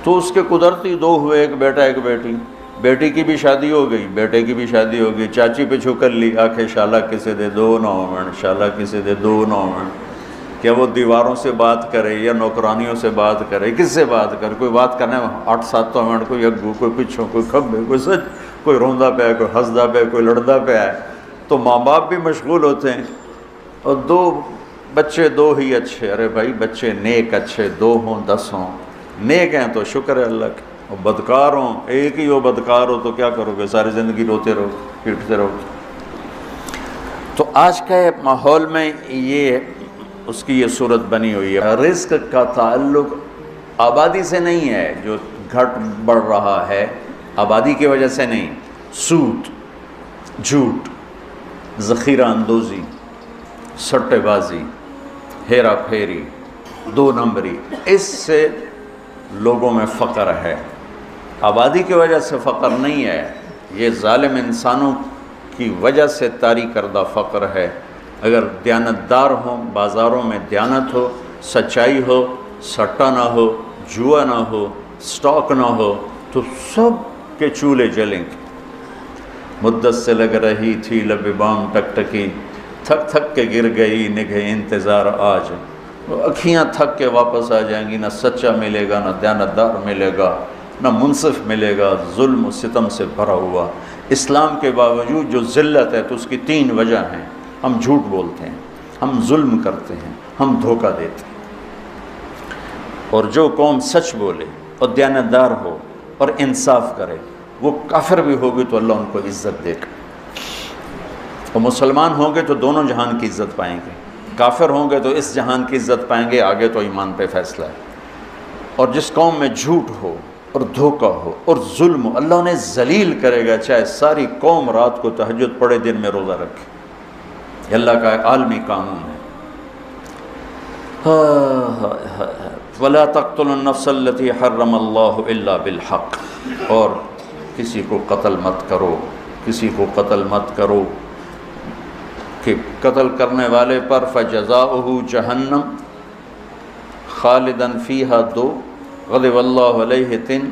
تو اس کے قدرتی 2 ہوئے، ایک بیٹا ایک بیٹی، بیٹی کی بھی شادی ہو گئی، بیٹے کی بھی شادی ہو گئی، چاچی پہ چھو کر لی آنکھیں، شالہ کسے دے 2 نومن، شالہ کسے دے 2 نومن۔ کیا وہ دیواروں سے بات کرے یا نوکرانیوں سے بات کرے، کس سے بات کرے؟ کوئی بات کرنے 8-7 منٹ، کوئی اگو، کوئی پچھوں، کوئی کھبے، کوئی سچ، کوئی روندا پہ ہے، کوئی ہنسدا پہ ہے، کوئی لڑدا پہ ہے، تو ماں باپ بھی مشغول ہوتے ہیں، اور 2 بچے 2 ہی اچھے، ارے بھائی بچے نیک اچھے 2 ہوں 10 ہوں، نیک ہیں تو شکر ہے اللہ کا، اور بدکار ہوں، ایک ہی ہو بدکار ہو تو کیا کرو گے؟ ساری زندگی روتے رہو، پیٹتے رہو۔ تو آج کے ماحول میں یہ اس کی یہ صورت بنی ہوئی ہے۔ رزق کا تعلق آبادی سے نہیں ہے، جو گھٹ بڑھ رہا ہے آبادی کی وجہ سے نہیں، سود، جھوٹ، ذخیرہ اندوزی، سٹے بازی، ہیرا پھیری، 2 نمبری، اس سے لوگوں میں فقر ہے۔ آبادی کی وجہ سے فقر نہیں ہے، یہ ظالم انسانوں کی وجہ سے طاری کردہ فقر ہے۔ اگر دیانتدار ہوں، بازاروں میں دیانت ہو، سچائی ہو، سٹا نہ ہو، جوا نہ ہو، سٹاک نہ ہو، تو سب کے چولہے جلیں گے۔ مدت سے لگ رہی تھی لب بام ٹکٹکی، تھک تھک کے گر گئی نگہ انتظار آج، وہ اکھیاں تھک کے واپس آ جائیں گی، نہ سچا ملے گا، نہ دیانتدار ملے گا، نہ منصف ملے گا، ظلم و ستم سے بھرا ہوا۔ اسلام کے باوجود جو ذلت ہے تو اس کی 3 وجہ ہیں۔ ہم جھوٹ بولتے ہیں، ہم ظلم کرتے ہیں، ہم دھوکہ دیتے ہیں، اور جو قوم سچ بولے اور دیانتدار ہو اور انصاف کرے، وہ کافر بھی ہوگی تو اللہ ان کو عزت دے گا، اور مسلمان ہوں گے تو دونوں جہان کی عزت پائیں گے، کافر ہوں گے تو اس جہان کی عزت پائیں گے، آگے تو ایمان پہ فیصلہ ہے۔ اور جس قوم میں جھوٹ ہو اور دھوکہ ہو اور ظلم ہو، اللہ انہیں ذلیل کرے گا، چاہے ساری قوم رات کو تہجد پڑھے، دن میں روزہ رکھے۔ یہ اللہ کا عالمی قانون ہے۔ وَلَا تَقْتُلُوا النَّفْسَ الَّتِي حَرَّمَ اللَّهُ إِلَّا بِالْحَقِّ، اور کسی کو قتل مت کرو، کسی کو قتل مت کرو کہ قتل کرنے والے پر فَجَزَاؤُهُ جَهَنَّمْ خَالِدًا فِيهَا 2، غضب اللہ علیہ 3،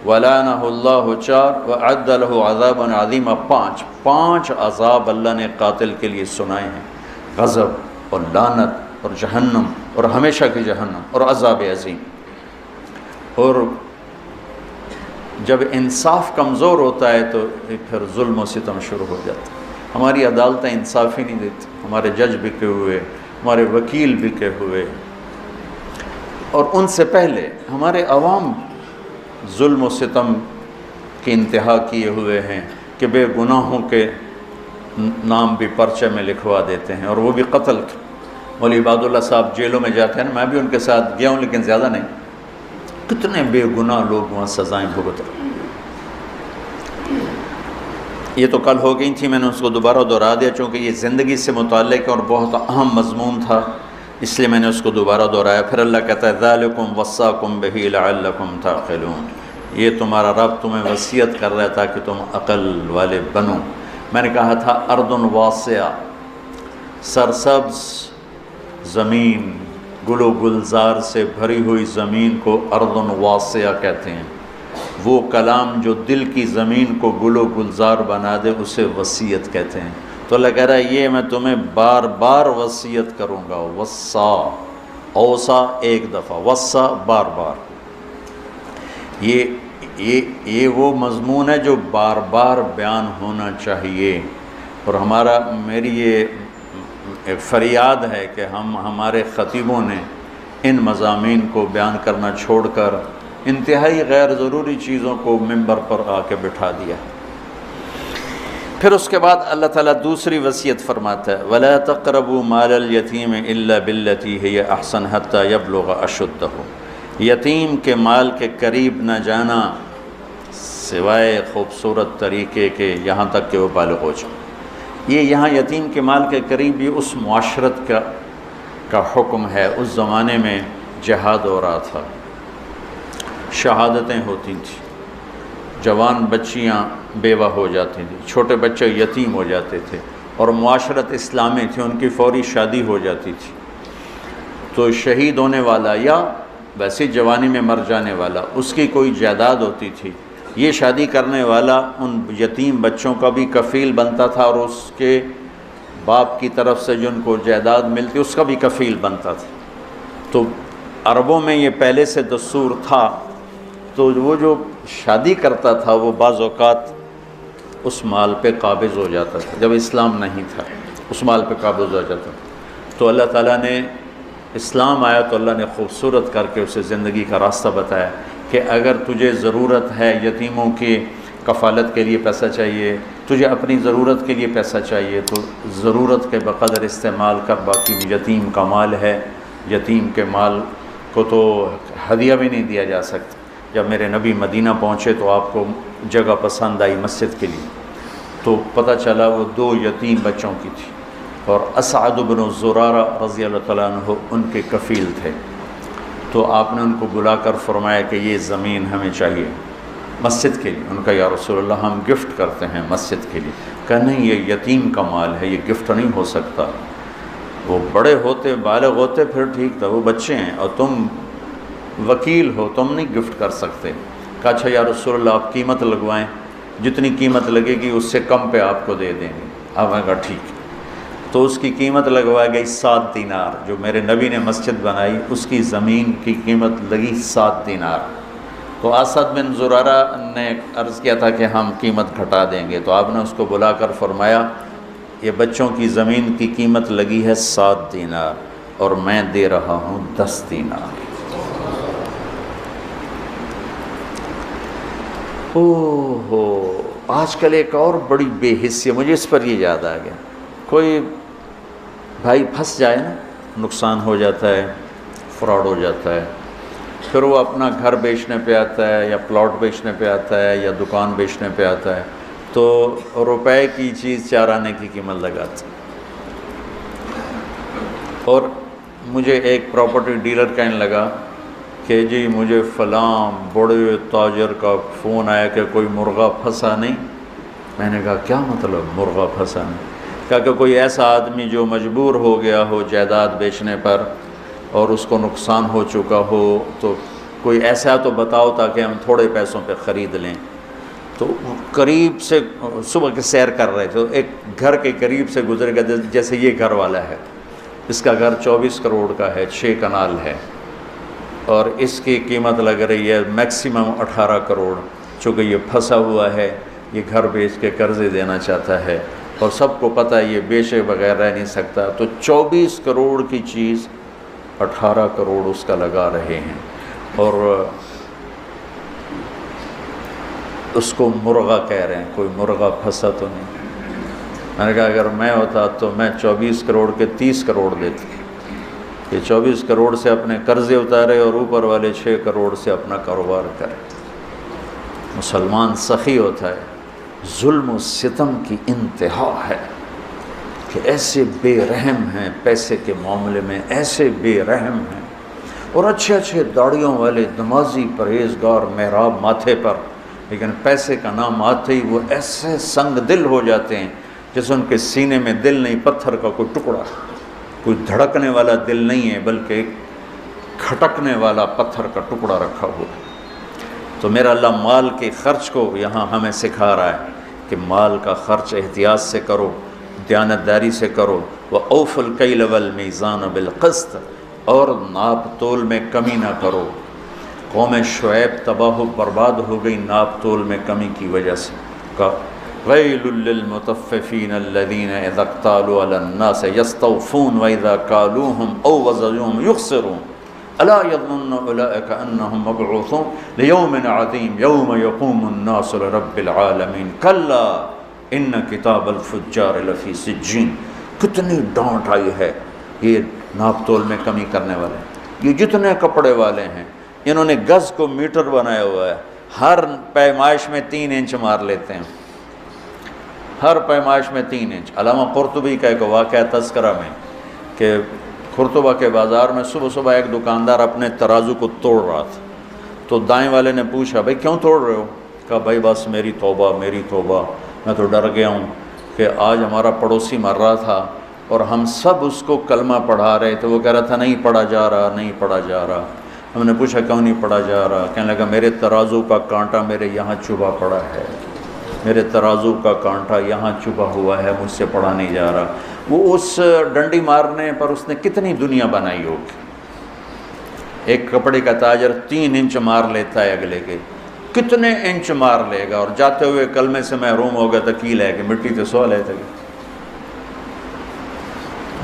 وَلَعَنَهُ اللَّهُ 4، وَأَعَدَّ لَهُ عَذَابًا عَظِيمًا 5 عذاب اللہ نے قاتل کے لیے سنائے ہیں، غضب اور لعنت اور جہنم اور ہمیشہ کی جہنم اور عذاب عظیم۔ اور جب انصاف کمزور ہوتا ہے تو پھر ظلم و ستم شروع ہو جاتا ہے۔ ہماری عدالتیں انصاف ہی نہیں دیتی، ہمارے جج بکے ہوئے، ہمارے وکیل بکے ہوئے، اور ان سے پہلے ہمارے عوام ظلم و ستم کی انتہا کیے ہوئے ہیں کہ بے گناہوں کے نام بھی پرچے میں لکھوا دیتے ہیں، اور وہ بھی قتل۔ مولوی عباد اللہ صاحب جیلوں میں جاتے ہیں، میں بھی ان کے ساتھ گیا ہوں لیکن زیادہ نہیں، کتنے بے گناہ لوگ وہاں سزائیں بھگت رہے۔ یہ تو کل ہو گئی تھی، میں نے اس کو دوبارہ دہرا دیا چونکہ یہ زندگی سے متعلق اور بہت اہم مضمون تھا، اس لیے میں نے اس کو دوبارہ دہرایا۔ پھر اللہ کہتا ہے ذالکم وصاکم بہ لعلکم تعقلون، یہ تمہارا رب تمہیں وصیت کر رہا تھا کہ تم عقل والے بنو۔ میں نے کہا تھا ارض واسعہ، سرسبز زمین، گل و گلزار سے بھری ہوئی زمین کو ارض واسعہ کہتے ہیں۔ وہ کلام جو دل کی زمین کو گل و گلزار بنا دے اسے وصیت کہتے ہیں۔ تو اللہ کہہ رہا ہے یہ میں تمہیں بار بار وصیت کروں گا۔ وصا، اوصا ایک دفعہ، وصا بار بار۔ یہ وہ مضمون ہے جو بار بار بیان ہونا چاہیے، اور میری یہ ایک فریاد ہے کہ ہمارے خطیبوں نے ان مضامین کو بیان کرنا چھوڑ کر انتہائی غیر ضروری چیزوں کو ممبر پر آ کے بٹھا دیا۔ پھر اس کے بعد اللہ تعالیٰ دوسری وصیت فرماتا ہے وَلَا تَقْرَبُوا مَالَ الْيَتِيمِ إِلَّا بِالَّتِي هِيَ أَحْسَنُ حَتَّى يَبْلُغَ أَشُدَّهُ، یتیم کے مال کے قریب نہ جانا سوائے خوبصورت طریقے کے یہاں تک کہ وہ بالغ ہو جائے۔ یہ یہاں یتیم کے مال کے قریب یہ اس معاشرت کا حکم ہے۔ اس زمانے میں جہاد ہو رہا تھا، شہادتیں ہوتی تھیں، جوان بچیاں بیوہ ہو جاتی تھیں، چھوٹے بچے یتیم ہو جاتے تھے، اور معاشرت اسلامی تھی، ان کی فوری شادی ہو جاتی تھی۔ تو شہید ہونے والا یا ویسی جوانی میں مر جانے والا، اس کی کوئی جائیداد ہوتی تھی، یہ شادی کرنے والا ان یتیم بچوں کا بھی کفیل بنتا تھا، اور اس کے باپ کی طرف سے جن کو جائیداد ملتی اس کا بھی کفیل بنتا تھا۔ تو عربوں میں یہ پہلے سے دستور تھا، تو وہ جو شادی کرتا تھا وہ بعض اوقات اس مال پہ قابض ہو جاتا تھا، جب اسلام نہیں تھا اس مال پہ قابض ہو جاتا تھا۔ تو اللہ تعالیٰ نے اسلام آیا تو اللہ نے خوبصورت کر کے اسے زندگی کا راستہ بتایا کہ اگر تجھے ضرورت ہے، یتیموں کی کفالت کے لیے پیسہ چاہیے، تجھے اپنی ضرورت کے لیے پیسہ چاہیے، تو ضرورت کے بقدر استعمال کر، باقی یتیم کا مال ہے، یتیم کے مال کو تو ہدیہ بھی نہیں دیا جا سکتا۔ جب میرے نبی مدینہ پہنچے تو آپ کو جگہ پسند آئی مسجد کے لیے، تو پتہ چلا وہ 2 یتیم بچوں کی تھی، اور اسعد بن زرارہ رضی اللہ تعالیٰ عنہ ان کے کفیل تھے۔ تو آپ نے ان کو بلا کر فرمایا کہ یہ زمین ہمیں چاہیے مسجد کے لیے۔ ان کا یا رسول اللہ ہم گفٹ کرتے ہیں مسجد کے لیے۔ کہا نہیں، یہ یتیم کا مال ہے، یہ گفٹ نہیں ہو سکتا، وہ بڑے ہوتے بالغ ہوتے پھر ٹھیک تھا، وہ بچے ہیں اور تم وکیل ہو، تم نہیں گفٹ کر سکتے۔ کہا اچھا یا رسول اللہ آپ قیمت لگوائیں، جتنی قیمت لگے گی اس سے کم پہ آپ کو دے دیں گے۔ آپ نے کہا ٹھیک ہے۔ تو اس کی قیمت لگوائی گئی 7 دینار، جو میرے نبی نے مسجد بنائی اس کی زمین کی قیمت لگی 7 دینار۔ تو اسد بن زرارہ نے عرض کیا تھا کہ ہم قیمت گھٹا دیں گے، تو آپ نے اس کو بلا کر فرمایا یہ بچوں کی زمین کی قیمت لگی ہے 7 دینار اور میں دے رہا ہوں 10 دینار۔ اوہ آج کل ایک اور بڑی بے حسی، مجھے اس پر یہ یاد آ گیا، کوئی بھائی پھنس جائے نا، نقصان ہو جاتا ہے، فراڈ ہو جاتا ہے، پھر وہ اپنا گھر بیچنے پہ آتا ہے یا پلاٹ بیچنے پہ آتا ہے یا دکان بیچنے پہ آتا ہے، تو روپے کی چیز 4 آنے کی قیمت لگاتا ہے۔ اور مجھے ایک پراپرٹی ڈیلر کہنے لگا کہ جی مجھے فلاں بڑے تاجر کا فون آیا کہ کوئی مرغا پھنسا نہیں. میں نے کہا کیا مطلب مرغا پھنسا نہیں؟ کہا کہ کوئی ایسا آدمی جو مجبور ہو گیا ہو جائیداد بیچنے پر اور اس کو نقصان ہو چکا ہو، تو کوئی ایسا تو بتاؤ تاکہ ہم تھوڑے پیسوں پہ خرید لیں. تو قریب سے صبح کے سیر کر رہے تھے، ایک گھر کے قریب سے گزر گیا جیسے یہ گھر والا ہے. اس کا گھر 24 کروڑ کا ہے، 6 کنال ہے، اور اس کی قیمت لگ رہی ہے میکسیمم 18 کروڑ. چونکہ یہ پھنسا ہوا ہے، یہ گھر بیچ کے قرضے دینا چاہتا ہے، اور سب کو پتہ ہے یہ بیچے بغیر رہ نہیں سکتا. تو 24 کروڑ کی چیز 18 کروڑ اس کا لگا رہے ہیں، اور اس کو مرغا کہہ رہے ہیں. کوئی مرغا پھنسا تو نہیں. میں نے کہا اگر میں ہوتا تو میں 24 کروڑ کے 30 کروڑ دیتا. یہ 24 کروڑ سے اپنے قرضے اتارے اور اوپر والے 6 کروڑ سے اپنا کاروبار کرے. مسلمان سخی ہوتا ہے. ظلم و ستم کی انتہا ہے کہ ایسے بے رحم ہیں پیسے کے معاملے میں، ایسے بے رحم ہیں. اور اچھے اچھے داڑھیوں والے نمازی پرہیزگار محراب ماتھے پر، لیکن پیسے کا نام آتے ہی وہ ایسے سنگ دل ہو جاتے ہیں جیسے ان کے سینے میں دل نہیں، پتھر کا کوئی ٹکڑا، کوئی دھڑکنے والا دل نہیں ہے بلکہ ایک کھٹکنے والا پتھر کا ٹکڑا رکھا ہوا. تو میرا اللہ مال کے خرچ کو یہاں ہمیں سکھا رہا ہے کہ مال کا خرچ احتیاط سے کرو، دیانتداری سے کرو. وَأَوْفُوا الْكَيْلَ وَالْمِيزَانَ بِالْقِسْطِ، اور ناپ تول میں کمی نہ کرو. قوم شعیب تباہ و برباد ہو گئی ناپ تول میں کمی کی وجہ سے. وَيْلٌ لِّلْمُطَفِّفِينَ الَّذِينَ إِذَا اكْتَالُوا عَلَى النَّاسِ يَسْتَوْفُونَ وَإِذَا كَالُوهُمْ أَوْ وَزَنُوهُمْ يُخْسِرُونَ أَلَا يَظُنُّ أُولَٰئِكَ أَنَّهُمْ مَبْعُوثُونَ لِيَوْمٍ عَظِيمٍ يَوْمَ يَقُومُ النَّاسُ لِرَبِّ الْعَالَمِينَ كَلَّا إِنَّ كِتَابَ الْفُجَّارِ لَفِي سِجِّينٍ. کتنی ڈانٹ آئی ہے یہ ناپ تول میں کمی کرنے والے. یہ جتنے کپڑے والے ہیں انہوں نے گز کو میٹر بنایا ہوا ہے. ہر پیمائش میں 3 انچ مار لیتے ہیں، ہر پیمائش میں 3 انچ. علامہ قرطبی کا ایک واقعہ تذکرہ میں کہ قرطبہ کے بازار میں صبح صبح ایک دکاندار اپنے ترازو کو توڑ رہا تھا. تو دائیں والے نے پوچھا بھائی کیوں توڑ رہے ہو؟ کہا بھائی بس میری توبہ میری توبہ، میں تو ڈر گیا ہوں کہ آج ہمارا پڑوسی مر رہا تھا اور ہم سب اس کو کلمہ پڑھا رہے تھے. وہ کہہ رہا تھا نہیں پڑھا جا رہا، نہیں پڑھا جا رہا. ہم نے پوچھا کیوں نہیں پڑھا جا رہا؟ کہنے لگا میرے ترازو کا کانٹا میرے یہاں چبھا پڑا ہے، میرے ترازو کا کانٹا یہاں چبھا ہوا ہے، مجھ سے پڑھا نہیں جا رہا. وہ اس ڈنڈی مارنے پر اس نے کتنی دنیا بنائی ہوگی. ایک کپڑے کا تاجر 3 انچ مار لیتا ہے اگلے کے، کتنے انچ مار لے گا، اور جاتے ہوئے کلمے سے محروم ہو گیا تو کیل ہے کہ مٹی تو سو لیتے گا.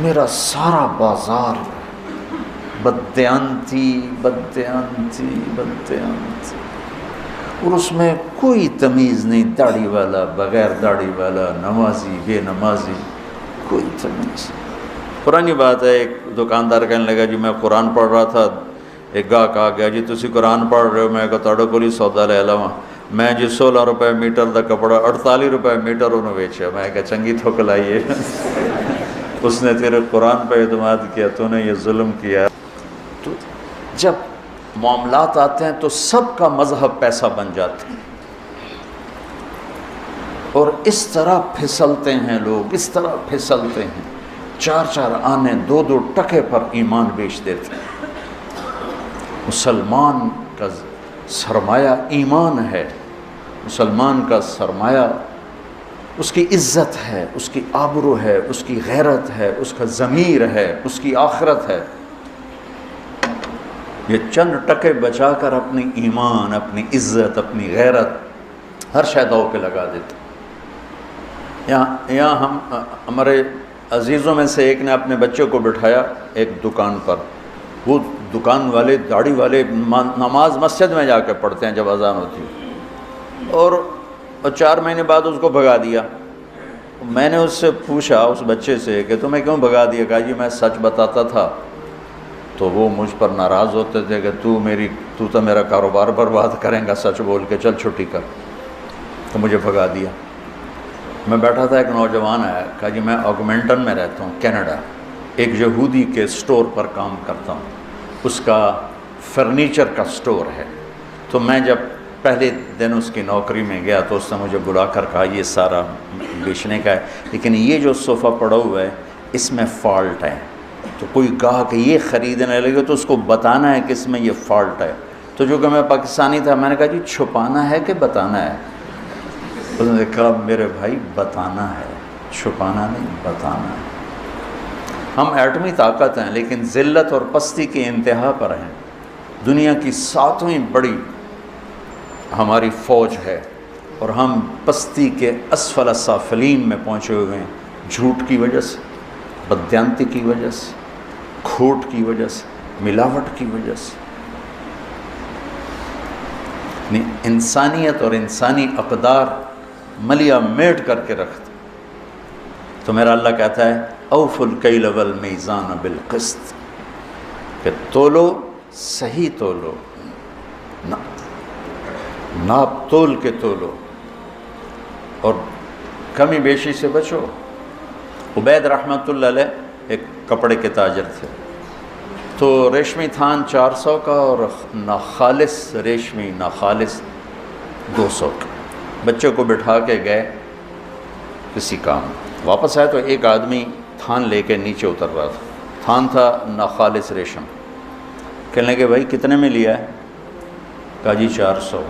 میرا سارا بازار بددیانتی بددیانتی بددیانتی، اور اس میں کوئی تمیز نہیں، داڑھی والا بغیر داڑھی والا، نمازی بے نمازی، کوئی تمیز. پرانی بات ہے، ایک دکاندار کہنے لگا جی میں قرآن پڑھ رہا تھا، ایک گاہک آ گیا جی تسی قرآن پڑھ رہے ہو؟ میں کہا تاڑے کو سودا لے لواں. میں جی 16 روپے میٹر دا کپڑا 48 روپے میٹر انہوں بیچا. میں کہا چنگی تھوک لائیے اس نے تیرے قرآن پہ اعتماد کیا، تو نے یہ ظلم کیا. تو جب معاملات آتے ہیں تو سب کا مذہب پیسہ بن جاتے ہیں، اور اس طرح پھسلتے ہیں لوگ، اس طرح پھسلتے ہیں. 4 آنے 2 ٹکے پر ایمان بیچ دیتے ہیں. مسلمان کا سرمایہ ایمان ہے، مسلمان کا سرمایہ اس کی عزت ہے، اس کی آبرو ہے، اس کی غیرت ہے، اس کا ضمیر ہے، اس کی آخرت ہے. یہ چند ٹکے بچا کر اپنی ایمان، اپنی عزت، اپنی غیرت ہر شے داؤ پہ لگا دیتے. یہاں ہم ہمارے عزیزوں میں سے ایک نے اپنے بچے کو بٹھایا ایک دکان پر. وہ دکان والے داڑھی والے نماز مسجد میں جا کے پڑھتے ہیں جب اذان ہوتی ہے، اور 4 مہینے بعد اس کو بھگا دیا. میں نے اس سے پوچھا اس بچے سے کہ تمہیں کیوں بھگا دیا؟ کہا جی میں سچ بتاتا تھا تو وہ مجھ پر ناراض ہوتے تھے کہ تو تو میرا کاروبار برباد کریں گا سچ بول کے، چل چھٹی کر. تو مجھے بھگا دیا. میں بیٹھا تھا، ایک نوجوان آیا، کہا جی میں آگمنٹن میں رہتا ہوں کینیڈا، ایک یہودی کے سٹور پر کام کرتا ہوں. اس کا فرنیچر کا سٹور ہے۔ تو میں جب پہلے دن اس کی نوکری میں گیا تو اس نے مجھے بلا کر کہا یہ سارا بیچنے کا ہے، لیکن یہ جو صوفہ پڑا ہوا ہے اس میں فالٹ ہے، تو کوئی گاہک یہ خریدنے لگے تو اس کو بتانا ہے کہ اس میں یہ فالٹ ہے۔ تو جو کہ میں پاکستانی تھا، میں نے کہا جی چھپانا ہے کہ بتانا ہے؟ اس نے کہا میرے بھائی بتانا ہے، چھپانا نہیں، بتانا ہے۔ ہم ایٹمی طاقت ہیں لیکن ذلت اور پستی کی انتہا پر ہیں۔ دنیا کی 7ویں بڑی ہماری فوج ہے اور ہم پستی کے اسفل سافلین میں پہنچے ہوئے ہیں، جھوٹ کی وجہ سے، بددیانتی کی وجہ سے، کھوٹ کی وجہ سے، ملاوٹ کی وجہ سے۔ انسانیت اور انسانی اقدار ملیا میٹ کر کے رکھتے، تو میرا اللہ کہتا ہے اوفوا الکیل والمیزان بالقسط، کہ تولو، صحیح تولو، ناپ تول کے تولو اور کمی بیشی سے بچو۔ عبید رحمۃ اللہ علیہ ایک کپڑے کے تاجر تھے، تو ریشمی تھان 400 کا اور ناخالص ریشمی ناخالص 200 کا۔ بچے کو بٹھا کے گئے کسی کام، واپس آئے تو ایک آدمی تھان لے کے نیچے اتر رہا تھا، تھان تھا ناخالص ریشم۔ کہنے لگے بھائی کتنے میں لیا ہے؟ کہا جی 400۔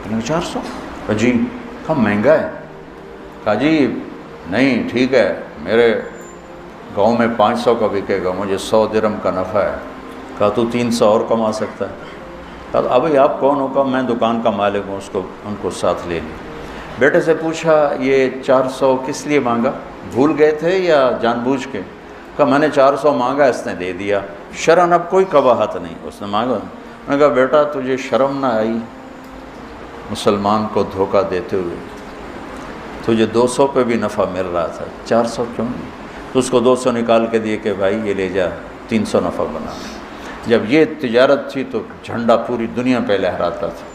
کہنے لگے 400؟ کہا جی کہا مہنگا ہے۔ کہا جی نہیں ٹھیک ہے، میرے گاؤں میں 500 کا بکے گا، مجھے 100 درہم کا نفع ہے۔ کہا تو 300 اور کما سکتا ہے۔ کہا ابھی آپ کون ہو؟ کہا میں دکان کا مالک ہوں۔ ان کو ساتھ لے لی۔ بیٹے سے پوچھا یہ 400 کس لیے مانگا؟ بھول گئے تھے یا جان بوجھ کے؟ کہا میں نے 400 مانگا، اس نے دے دیا، شرن اب کوئی قباحت نہیں، اس نے مانگا۔ میں نے کہا بیٹا تجھے شرم نہ آئی مسلمان کو دھوکہ دیتے ہوئے؟ تجھے 200 پہ بھی نفع مل رہا تھا، 400 کیوں نہیں؟ تو اس کو 200 نکال کے دیے کہ بھائی یہ لے جا، 300 نفع بنا۔ جب یہ تجارت تھی تو جھنڈا پوری دنیا پہ لہراتا تھا۔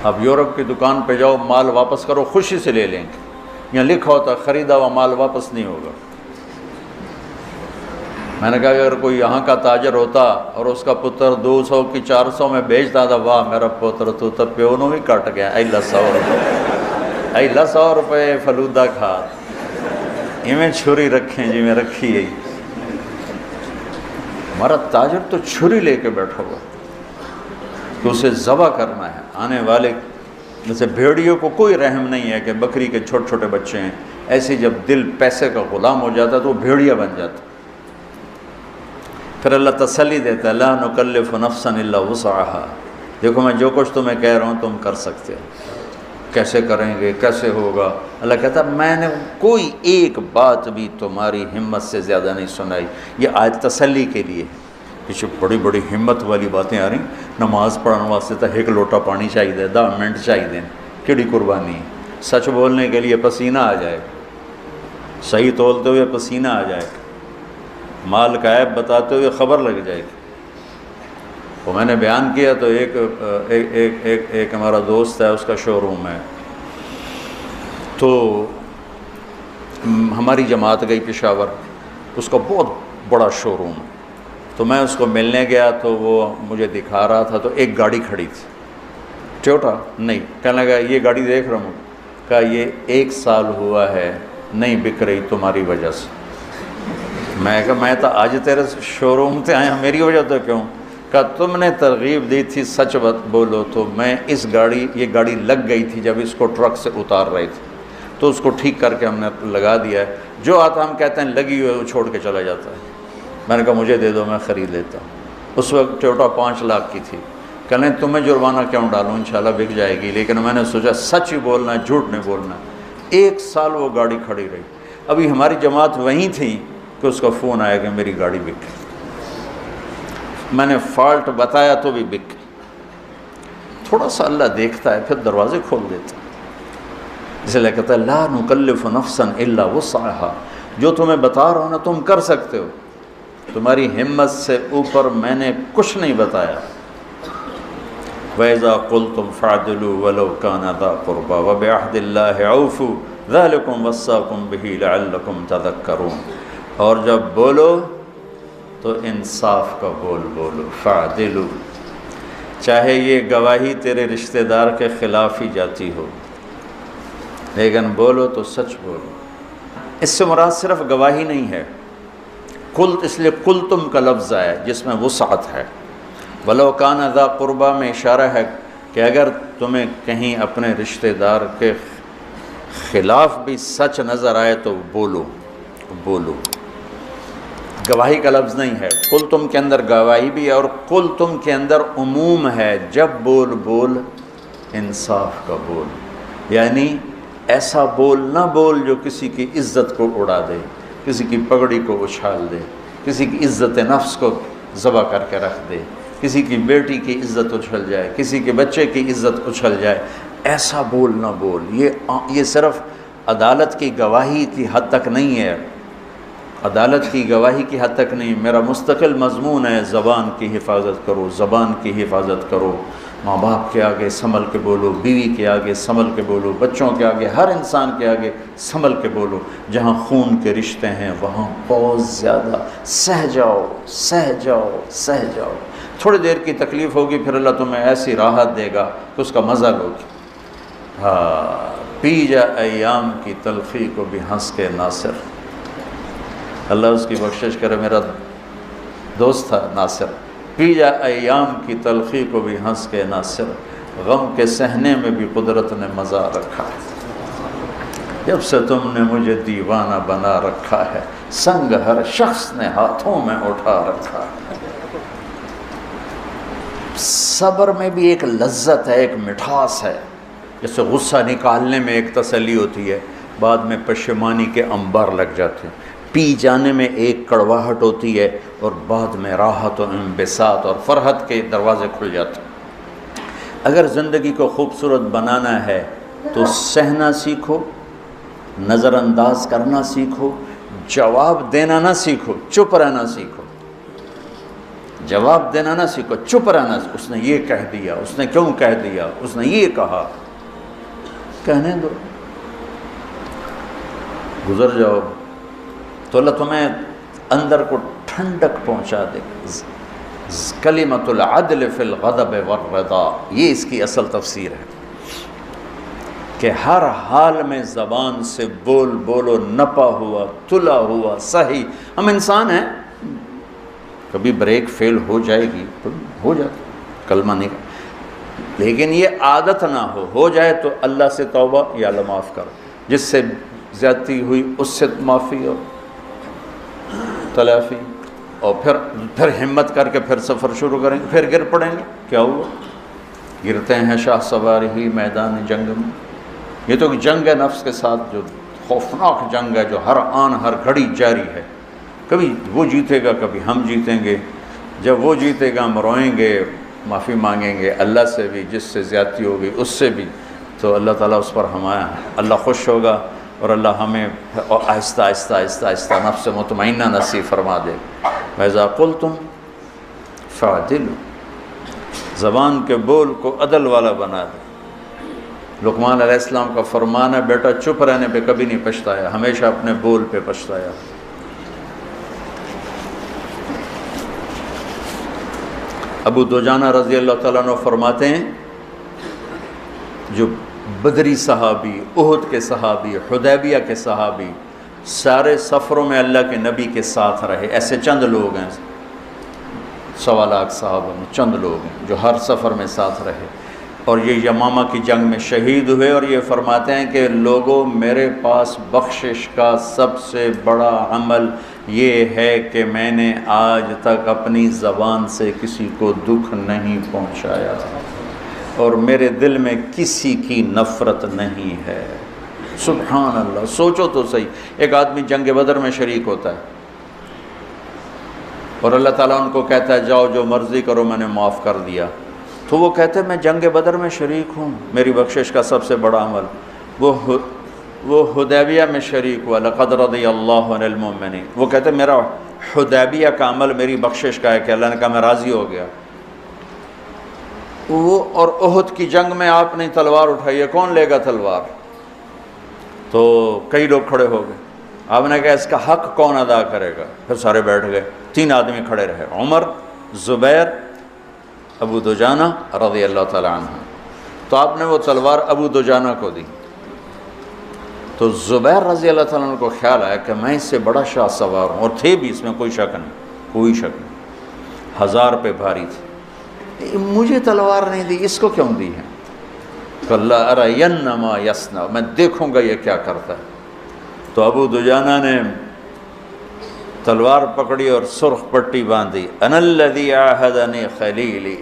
اب یورپ کی دکان پہ جاؤ، مال واپس کرو، خوشی سے لے لیں گے، یہاں لکھا ہوتا خریدا ہوا مال واپس نہیں ہوگا۔ میں نے کہا اگر کوئی یہاں کا تاجر ہوتا اور اس کا پتر 200 کی 400 میں بیچتا تھا، واہ میرا پتر تو تب پیونوں بھی کٹ گیا، ایلا 100 روپے، ایلا 100 روپے فلودہ کھا، میں چھری رکھیں جی میں رکھی ہے۔ ہمارا تاجر تو چھری لے کے بیٹھا ہوا کہ اسے ذبح کرنا ہے۔ آنے والے جیسے بھیڑیوں کو کوئی رحم نہیں ہے کہ بکری کے چھوٹے چھوٹے بچے ہیں، ایسے جب دل پیسے کا غلام ہو جاتا ہے تو وہ بھیڑیا بن جاتا۔ پھر اللہ تسلی دیتا ہے لا نکلف نفسا الا وسعها، دیکھو میں جو کچھ تمہیں کہہ رہا ہوں تم کر سکتے ہو، کیسے کریں گے، کیسے ہوگا؟ اللہ کہتا ہے میں نے کوئی ایک بات بھی تمہاری ہمت سے زیادہ نہیں سنائی۔ یہ آیت تسلی کے لیے، پیچھے بڑی بڑی ہمت والی باتیں آ رہی، نماز پڑھنے واسطے تو ایک لوٹا پانی چاہیے، 10 منٹ چاہیے، کیڑی قربانی ہے؟ سچ بولنے کے لیے پسینہ آ جائے، صحیح تولتے ہوئے پسینہ آ جائے، مال کا عیب بتاتے ہوئے خبر لگ جائے گی۔ وہ میں نے بیان کیا تو ایک ہمارا دوست ہے، اس کا شو روم ہے، تو ہماری جماعت گئی پشاور، اس کا بہت بڑا شو روم ہے، تو میں اس کو ملنے گیا تو وہ مجھے دکھا رہا تھا، تو ایک گاڑی کھڑی تھی ٹویوٹا، نہیں کہنے لگا یہ گاڑی دیکھ رہا ہوں، کہا یہ 1 سال ہوا ہے نہیں بک رہی تمہاری وجہ سے۔ میں کہا میں تو آج تیرے شو روم سے آیا، میری وجہ تو کیوں؟ کہا تم نے ترغیب دی تھی سچ بولو، تو میں یہ گاڑی لگ گئی تھی جب اس کو ٹرک سے اتار رہے تھے، تو اس کو ٹھیک کر کے ہم نے لگا دیا ہے، جو آتا ہم کہتے ہیں لگی ہوئے وہ چھوڑ کے چلا جاتا ہے۔ میں نے کہا مجھے دے دو میں خرید لیتا ہوں۔ اس وقت ٹویوٹا 5 لاکھ کی تھی۔ کہنے تمہیں جرمانہ کیوں ڈالوں، انشاءاللہ بک جائے گی، لیکن میں نے سوچا سچ ہی بولنا ہے، جھوٹ نہیں بولنا ہے۔ 1 سال وہ گاڑی کھڑی رہی۔ ابھی ہماری جماعت وہیں تھی کہ اس کا فون آیا کہ میری گاڑی بک گئی۔ میں نے فالٹ بتایا تو بھی بک گئی۔ تھوڑا سا اللہ دیکھتا ہے پھر دروازے کھول دیتا ہے، اس لیے کہتا ہے لا نکلف نفسا الا وسعها، جو تمہیں بتا رہا ہوں نا تم کر سکتے ہو، تمہاری ہمت سے اوپر میں نے کچھ نہیں بتایا۔ وَإِذَا قُلْتُمْ فَاعْدِلُوا وَلَوْ كَانَ ذَا قُرْبَىٰ وَبِعَهْدِ اللَّهِ أَوْفُوا ذَلِكُمْ وَصَّاكُمْ بِهِ لَعَلَّكُمْ تَذَكَّرُونَ، اور جب بولو تو انصاف کا بول بولو، فعدلو، چاہے یہ گواہی تیرے رشتہ دار کے خلاف ہی جاتی ہو، لیکن بولو تو سچ بولو۔ اس سے مراد صرف گواہی نہیں ہے، قلت اس لیے قلتم کا لفظ ہے جس میں وسعت ہے۔ ولو کان ذا قربا میں اشارہ ہے کہ اگر تمہیں کہیں اپنے رشتہ دار کے خلاف بھی سچ نظر آئے تو بولو بولو، گواہی کا لفظ نہیں ہے۔ قلتم کے اندر گواہی بھی ہے اور قلتم کے اندر عموم ہے، جب بول بول انصاف کا بول، یعنی ایسا بول نہ بول جو کسی کی عزت کو اڑا دے، کسی کی پگڑی کو اچھال دے، کسی کی عزت نفس کو ذبح کر کے رکھ دے، کسی کی بیٹی کی عزت اچھل جائے، کسی کے بچے کی عزت اچھل جائے، ایسا بول نہ بول۔ یہ صرف عدالت کی گواہی کی حد تک نہیں ہے، عدالت کی گواہی کی حد تک نہیں، میرا مستقل مضمون ہے زبان کی حفاظت کرو، زبان کی حفاظت کرو، ماں باپ کے آگے سنبھل کے بولو، بیوی کے آگے سنبھل کے بولو، بچوں کے آگے، ہر انسان کے آگے سنبھل کے بولو۔ جہاں خون کے رشتے ہیں وہاں بہت زیادہ سہ جاؤ سہ جاؤ سہ جاؤ، تھوڑی دیر کی تکلیف ہوگی پھر اللہ تمہیں ایسی راحت دے گا کہ اس کا مزہ لوگی۔ ہاں، پی جا ایام کی تلخی کو بھی ہنس کے ناصر، اللہ اس کی بخشش کرے، میرا دوست تھا ناصر، پی جا ایام کی تلخی کو بھی ہنس کے ناصر، غم کے سہنے میں بھی قدرت نے مزہ رکھا ہے، جب سے تم نے مجھے دیوانہ بنا رکھا ہے، سنگ ہر شخص نے ہاتھوں میں اٹھا رکھا ہے۔ صبر میں بھی ایک لذت ہے، ایک مٹھاس ہے، جیسے غصہ نکالنے میں ایک تسلی ہوتی ہے، بعد میں پشیمانی کے انبار لگ جاتے ہیں، پی جانے میں ایک کڑواہٹ ہوتی ہے اور بعد میں راحت و انبساط اور فرحت کے دروازے کھل جاتے ہیں۔ اگر زندگی کو خوبصورت بنانا ہے تو سہنا سیکھو، نظر انداز کرنا سیکھو، جواب دینا نہ سیکھو، چپ رہنا سیکھو، جواب دینا نہ سیکھو، چپ رہنا، اس نے یہ کہہ دیا، اس نے کیوں کہہ دیا، اس نے یہ کہا، کہنے دو، گزر جاؤ تو اللہ تمہیں اندر کو ٹھنڈک پہنچا دے۔ کلمۃ العدل فی الغضب والرضا، یہ اس کی اصل تفسیر ہے کہ ہر حال میں زبان سے بول بولو، نپا ہوا تلا ہوا صحیح۔ ہم انسان ہیں، کبھی بریک فیل ہو جائے گی تو ہو جاتا، کلمہ نہیں، لیکن یہ عادت نہ ہو جائے تو اللہ سے توبہ، یا اللہ معاف کر، جس سے زیادتی ہوئی اس سے معافی اور تلافی، اور پھر ہمت کر کے پھر سفر شروع کریں گے، پھر گر پڑیں گے، کیا ہوا؟ گرتے ہیں شاہ سوار ہی میدان جنگ میں۔ یہ تو جنگ ہے نفس کے ساتھ، جو خوفناک جنگ ہے، جو ہر آن ہر گھڑی جاری ہے، کبھی وہ جیتے گا کبھی ہم جیتیں گے، جب وہ جیتے گا ہم روئیں گے، معافی مانگیں گے اللہ سے بھی، جس سے زیادتی ہوگی اس سے بھی، تو اللہ تعالیٰ اس پر ہمارا اللہ خوش ہوگا اور اللہ ہمیں آہستہ آہستہ آہستہ آہستہ نفس مطمئنہ نصیب فرما دے۔ وَإِذَا قُلْتُمْ فَعْدِلُوا، زبان کے بول کو عدل والا بنا دے۔ لقمان علیہ السلام کا فرمان ہے، بیٹا چپ رہنے پہ کبھی نہیں پچھتایا، ہمیشہ اپنے بول پہ پچھتایا۔ ابو دجانہ رضی اللہ تعالیٰ عنہ فرماتے ہیں، جو بدری صحابی، احد کے صحابی، حدیبیہ کے صحابی، سارے سفروں میں اللہ کے نبی کے ساتھ رہے، ایسے چند لوگ ہیں، 1.25 لاکھ صحابہ میں چند لوگ ہیں جو ہر سفر میں ساتھ رہے، اور یہ یمامہ کی جنگ میں شہید ہوئے، اور یہ فرماتے ہیں کہ لوگوں، میرے پاس بخشش کا سب سے بڑا عمل یہ ہے کہ میں نے آج تک اپنی زبان سے کسی کو دکھ نہیں پہنچایا، اور میرے دل میں کسی کی نفرت نہیں ہے۔ سبحان اللہ، سوچو تو صحیح، ایک آدمی جنگ بدر میں شریک ہوتا ہے اور اللہ تعالیٰ ان کو کہتا ہے جاؤ جو مرضی کرو میں نے معاف کر دیا، تو وہ کہتے ہیں میں جنگ بدر میں شریک ہوں، میری بخشش کا سب سے بڑا عمل۔ وہ حدیبیہ میں شریک ہوا، لقد رضی اللہ عن المؤمنین، وہ کہتے ہیں میرا حدیبیہ کا عمل میری بخشش کا ہے کہ اللہ نے کہا میں راضی ہو گیا۔ وہ اور احد کی جنگ میں آپ نے تلوار اٹھائی ہے، کون لے گا تلوار؟ تو کئی لوگ کھڑے ہو گئے، آپ نے کہا اس کا حق کون ادا کرے گا؟ پھر سارے بیٹھ گئے، 3 آدمی کھڑے رہے، عمر، زبیر، ابو دجانہ رضی اللہ تعالیٰ عنہ۔ تو آپ نے وہ تلوار ابو دجانہ کو دی، تو زبیر رضی اللہ تعالیٰ عنہ کو خیال آیا کہ میں اس سے بڑا شاہ سوار ہوں، اور تھے بھی، اس میں کوئی شک نہیں، کوئی شک نہیں، 1000 پہ بھاری تھی، مجھے تلوار نہیں دی، اس کو کیوں دی ہے؟ کہ اللہ ارین ما یصنع، میں دیکھوں گا یہ کیا کرتا ہے۔ تو ابو دجانہ نے تلوار پکڑی اور سرخ پٹی باندھی، انا الذی عاہدنی خلیلی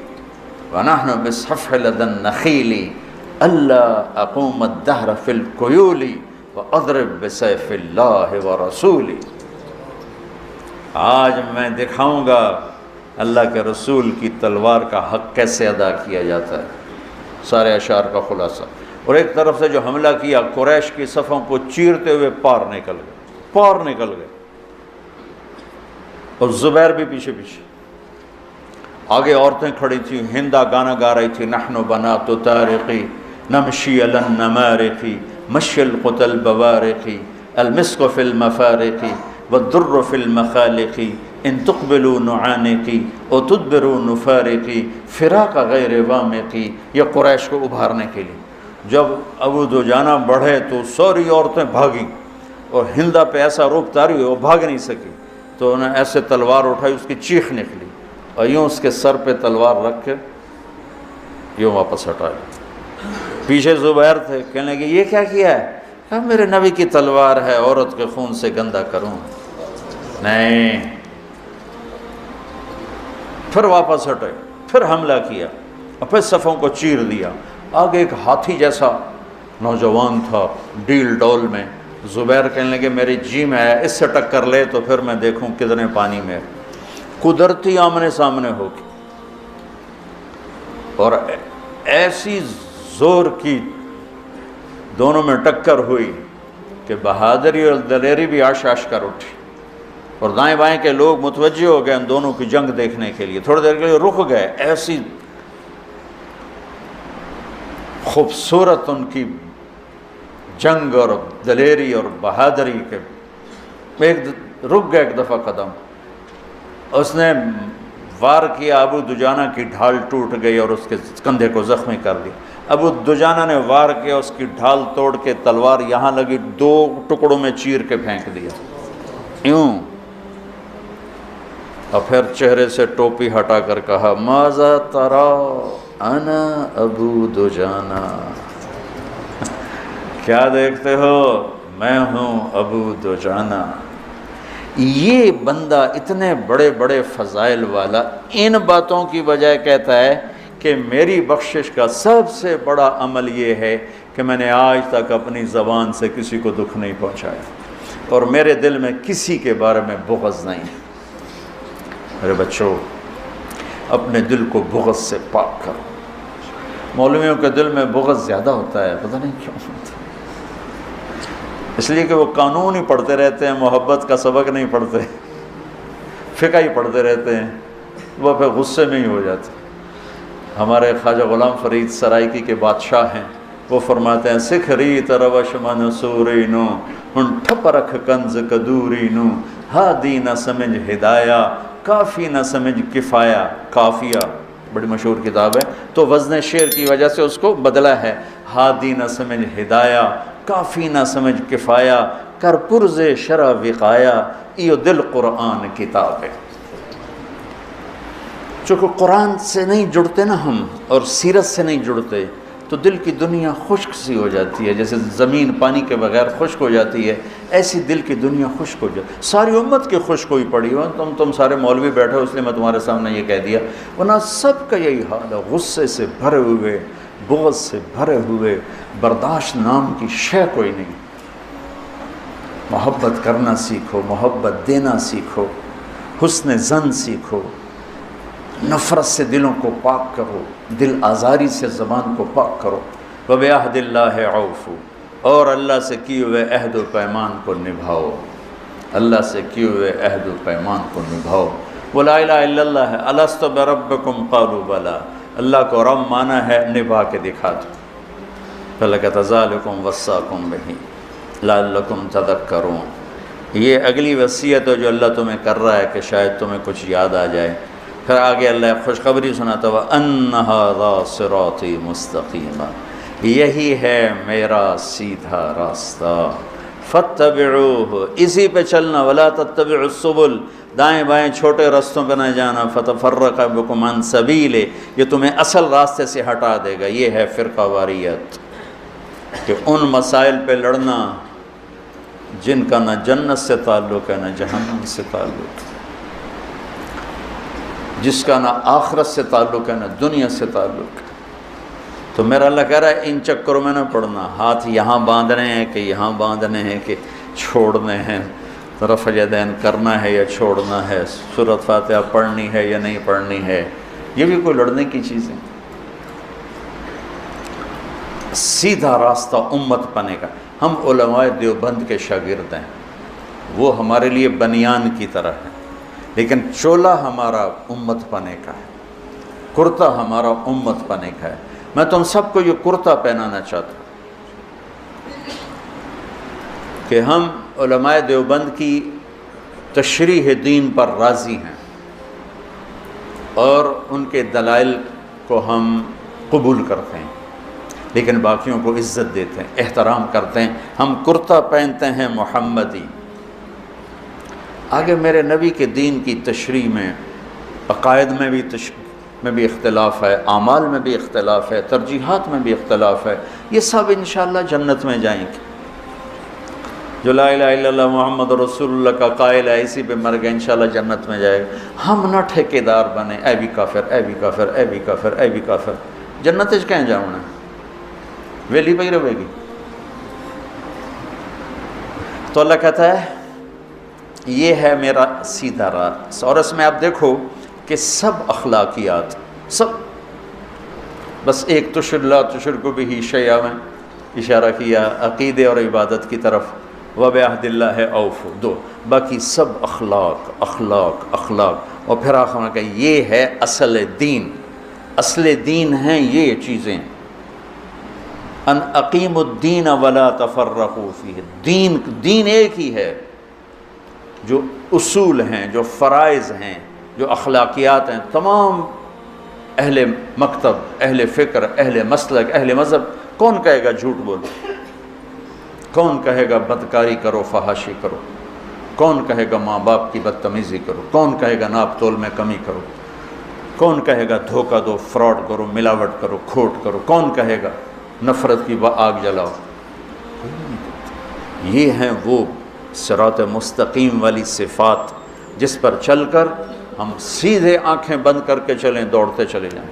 ونحن بالصفح لدى النخیل الا اقوم الدہر فی القیول واضرب بسیف اللہ ورسولی، آج میں دکھاؤں گا اللہ کے رسول کی تلوار کا حق کیسے ادا کیا جاتا ہے۔ سارے اشعار کا خلاصہ، اور ایک طرف سے جو حملہ کیا قریش کی صفوں کو چیرتے ہوئے پار نکل گئے، اور زبیر بھی پیچھے پیچھے، آگے عورتیں کھڑی تھیں، ہندا گانا گا رہی تھی، نحن بنات طارقی نمشی علی النمارق مشی القتل بوارقی المسک فی المفارق والدر فی المخالق ان تقبلوا نعانقی او تدبروا نفارقی فراق غیر وامقی، یہ قریش کو ابھارنے کے لیے۔ جب ابو دجانہ بڑھے تو ساری عورتیں بھاگیں، اور ہندا پہ ایسا روب طاری ہوئی وہ بھاگ نہیں سکی، تو انہیں ایسے تلوار اٹھائی، اس کی چیخ نکلی، اور یوں اس کے سر پہ تلوار رکھ کے یوں واپس ہٹایا۔ پیچھے زبیر تھے، کہنے لگے یہ کیا کیا ہے؟ کہا میرے نبی کی تلوار ہے، عورت کے خون سے گندا کروں؟ نہیں، پھر واپس ہٹے، پھر حملہ کیا، اور پھر صفوں کو چیر دیا۔ آگے ایک ہاتھی جیسا نوجوان تھا ڈیل ڈول میں، زبیر کہنے لگے میری جی میں ہے، اس سے ٹکر لے تو پھر میں دیکھوں کتنے پانی میں۔ قدرتی آمنے سامنے ہو کے، اور ایسی زور کی دونوں میں ٹکر ہوئی کہ بہادری اور دلیری بھی آش آش کر اٹھی، اور دائیں بائیں کے لوگ متوجہ ہو گئے ان دونوں کی جنگ دیکھنے کے لیے، تھوڑی دیر کے لیے رک گئے۔ ایسی خوبصورت ان کی جنگ اور دلیری اور بہادری کے، رک گئے ایک دفعہ قدم، اس نے وار کیا، ابو دجانہ کی ڈھال ٹوٹ گئی اور اس کے کندھے کو زخمی کر دیا۔ ابو دجانہ نے وار کیا، اس کی ڈھال توڑ کے تلوار یہاں لگی، 2 ٹکڑوں میں چیر کے پھینک دیا یوں، اور پھر چہرے سے ٹوپی ہٹا کر کہا ماذا ترا انا ابو دجانہ، کیا دیکھتے ہو؟ میں ہوں ابو دجانہ۔ یہ بندہ اتنے بڑے بڑے فضائل والا ان باتوں کی بجائے کہتا ہے کہ میری بخشش کا سب سے بڑا عمل یہ ہے کہ میں نے آج تک اپنی زبان سے کسی کو دکھ نہیں پہنچایا، اور میرے دل میں کسی کے بارے میں بغض نہیں۔ میرے بچوں، اپنے دل کو بغض سے پاک کرو۔ مولویوں کے دل میں بغض زیادہ ہوتا ہے، پتہ نہیں کیوں ہوتا ہے، اس لیے کہ وہ قانون ہی پڑھتے رہتے ہیں، محبت کا سبق نہیں پڑھتے، فقہ ہی پڑھتے رہتے ہیں، وہ پھر غصے میں ہی ہو جاتے۔ ہمارے خواجہ غلام فرید سرائکی کے بادشاہ ہیں، وہ فرماتے ہیں سکھ ریت روش من سوری نو ہن ٹھپ رکھ کنز کدوری نو ہادی نہ سمجھ ہدایہ کافی نہ سمجھ کفایہ، کافیہ بڑی مشہور کتاب ہے، تو وزن شعر کی وجہ سے اس کو بدلا ہے، ہادی نہ سمجھ ہدایہ کافی نہ سمجھ کفایہ کر پرز شرع وقایا، ایو دل قرآن کتاب ہے۔ چونکہ قرآن سے نہیں جڑتے نا ہم، اور سیرت سے نہیں جڑتے، تو دل کی دنیا خشک سی ہو جاتی ہے، جیسے زمین پانی کے بغیر خشک ہو جاتی ہے، ایسی دل کی دنیا خشک ہو جاتی ہے۔ ساری امت کی خشک ہوئی پڑی ہو، تم سارے مولوی بیٹھے ہو اس لیے میں تمہارے سامنے یہ کہہ دیا، ورنہ سب کا یہی حال ہے، غصے سے بھرے ہوئے، بغض سے بھرے ہوئے، برداشت نام کی شے کوئی نہیں۔ محبت کرنا سیکھو، محبت دینا سیکھو، حسن ظن سیکھو، نفرت سے دلوں کو پاک کرو، دل آزاری سے زبان کو پاک کرو۔ وَبِعَهْدِ اللَّهِ عَوْفُ، اور اللہ سے کیے ہوئے عہد و پیمان کو نبھاؤ، اللہ سے کیے ہوئے عہد و پیمان کو نبھاؤ۔ وَلَا إِلَهَ إِلَّا اللَّهِ أَلَسْتُ بِرَبِّكُمْ قَالُوا بَلَىٰ، اللہ کو رب مانا ہے، نبھا کے دکھا دو۔ فَلَكَ ذَلِكُمْ وَصَّاكُمْ بِهِ لَعَلَّكُمْ تَذَكَّرُونَ، یہ اگلی وصیت ہے جو اللہ تمہیں کر رہا ہے کہ شاید تمہیں کچھ یاد آ جائے۔ پھر آگے اللہ خوشخبری سناتا ہوا ان ھذا صراطی مستقیما، یہی ہے میرا سیدھا راستہ، فاتبعوہ، اسی پہ چلنا، ولا تتبعوا السبل، دائیں بائیں چھوٹے رستوں پہ نہ جانا، فتفرق بکم عن سبیلہ، یہ تمہیں اصل راستے سے ہٹا دے گا۔ یہ ہے فرقہ واریت، کہ ان مسائل پہ لڑنا جن کا نہ جنت سے تعلق ہے نہ جہنم سے تعلق ہے، جس کا نہ آخرت سے تعلق ہے نہ دنیا سے تعلق ہے۔ تو میرا اللہ کہہ رہا ہے ان چکروں میں نہ پڑنا، ہاتھ یہاں باندھنے ہیں کہ یہاں باندھنے ہیں کہ چھوڑنے ہیں، رفع یدین کرنا ہے یا چھوڑنا ہے، سورۃ فاتحہ پڑھنی ہے یا نہیں پڑھنی ہے، یہ بھی کوئی لڑنے کی چیزیں۔ سیدھا راستہ امت پنے کا۔ ہم علماء دیوبند کے شاگرد ہیں، وہ ہمارے لیے بنیان کی طرح ہے، لیکن چولا ہمارا امت پنے کا ہے، کرتا ہمارا امت پنے کا ہے۔ میں تم سب کو یہ کرتا پہنانا چاہتا ہوں کہ ہم علماء دیوبند کی تشریح دین پر راضی ہیں اور ان کے دلائل کو ہم قبول کرتے ہیں، لیکن باقیوں کو عزت دیتے ہیں، احترام کرتے ہیں۔ ہم کرتا پہنتے ہیں محمدی۔ آگے میرے نبی کے دین کی تشریح میں عقائد میں بھی اختلاف ہے، اعمال میں بھی اختلاف ہے، ترجیحات میں بھی اختلاف ہے، یہ سب انشاءاللہ جنت میں جائیں گے۔ جو لا الہ الا اللہ محمد رسول اللہ کا قائل ہے، اسی پہ مر گئے انشاءاللہ جنت میں جائے گا۔ ہم نہ ٹھیکیدار بنے، اے بھی کافر، اے بھی کافر، اے بھی کافر، اے بھی کافر، جنت اچ کہیں جاؤنا ویلی پہ ہی رہے گی۔ تو اللہ کہتا ہے یہ ہے میرا سیدھا راستہ، اور اس میں آپ دیکھو کہ سب اخلاقیات، سب بس ایک لا تشرکوا بہ شیئا میں اشارہ کیا عقیدے اور عبادت کی طرف، وبعہد اللہ اوفوا، دو، باقی سب اخلاق اخلاق اخلاق، اور پھر آخر میں کہ یہ ہے اصل دین، اصل دین ہیں یہ چیزیں، ان اقیموا الدین ولا تفرقوا فیہ، دین ایک ہی ہے، جو اصول ہیں، جو فرائض ہیں، جو اخلاقیات ہیں، تمام اہل مکتب، اہل فکر، اہل مسلک، اہل مذہب، کون کہے گا جھوٹ بولو، کون کہے گا بدکاری کرو، فحاشی کرو، کون کہے گا ماں باپ کی بدتمیزی کرو، کون کہے گا ناپ تول میں کمی کرو، کون کہے گا دھوکہ دو، فراڈ کرو، ملاوٹ کرو، کھوٹ کرو، کون کہے گا نفرت کی آگ جلاؤ۔ یہ ہیں وہ صراط مستقیم والی صفات جس پر چل کر ہم سیدھے آنکھیں بند کر کے چلیں، دوڑتے چلے جائیں۔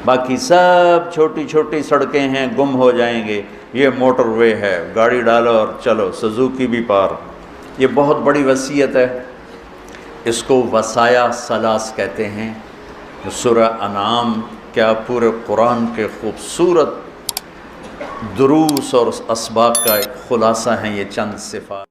باقی سب چھوٹی چھوٹی سڑکیں ہیں، گم ہو جائیں گے، یہ موٹر وے ہے، گاڑی ڈالو اور چلو، سزوکی بھی پار۔ یہ بہت بڑی وصیت ہے، اس کو وصایا ثلاث کہتے ہیں۔ سورہ انعام کیا پورے قرآن کے خوبصورت دروس اور اسباق کا ایک خلاصہ ہیں یہ چند صفات۔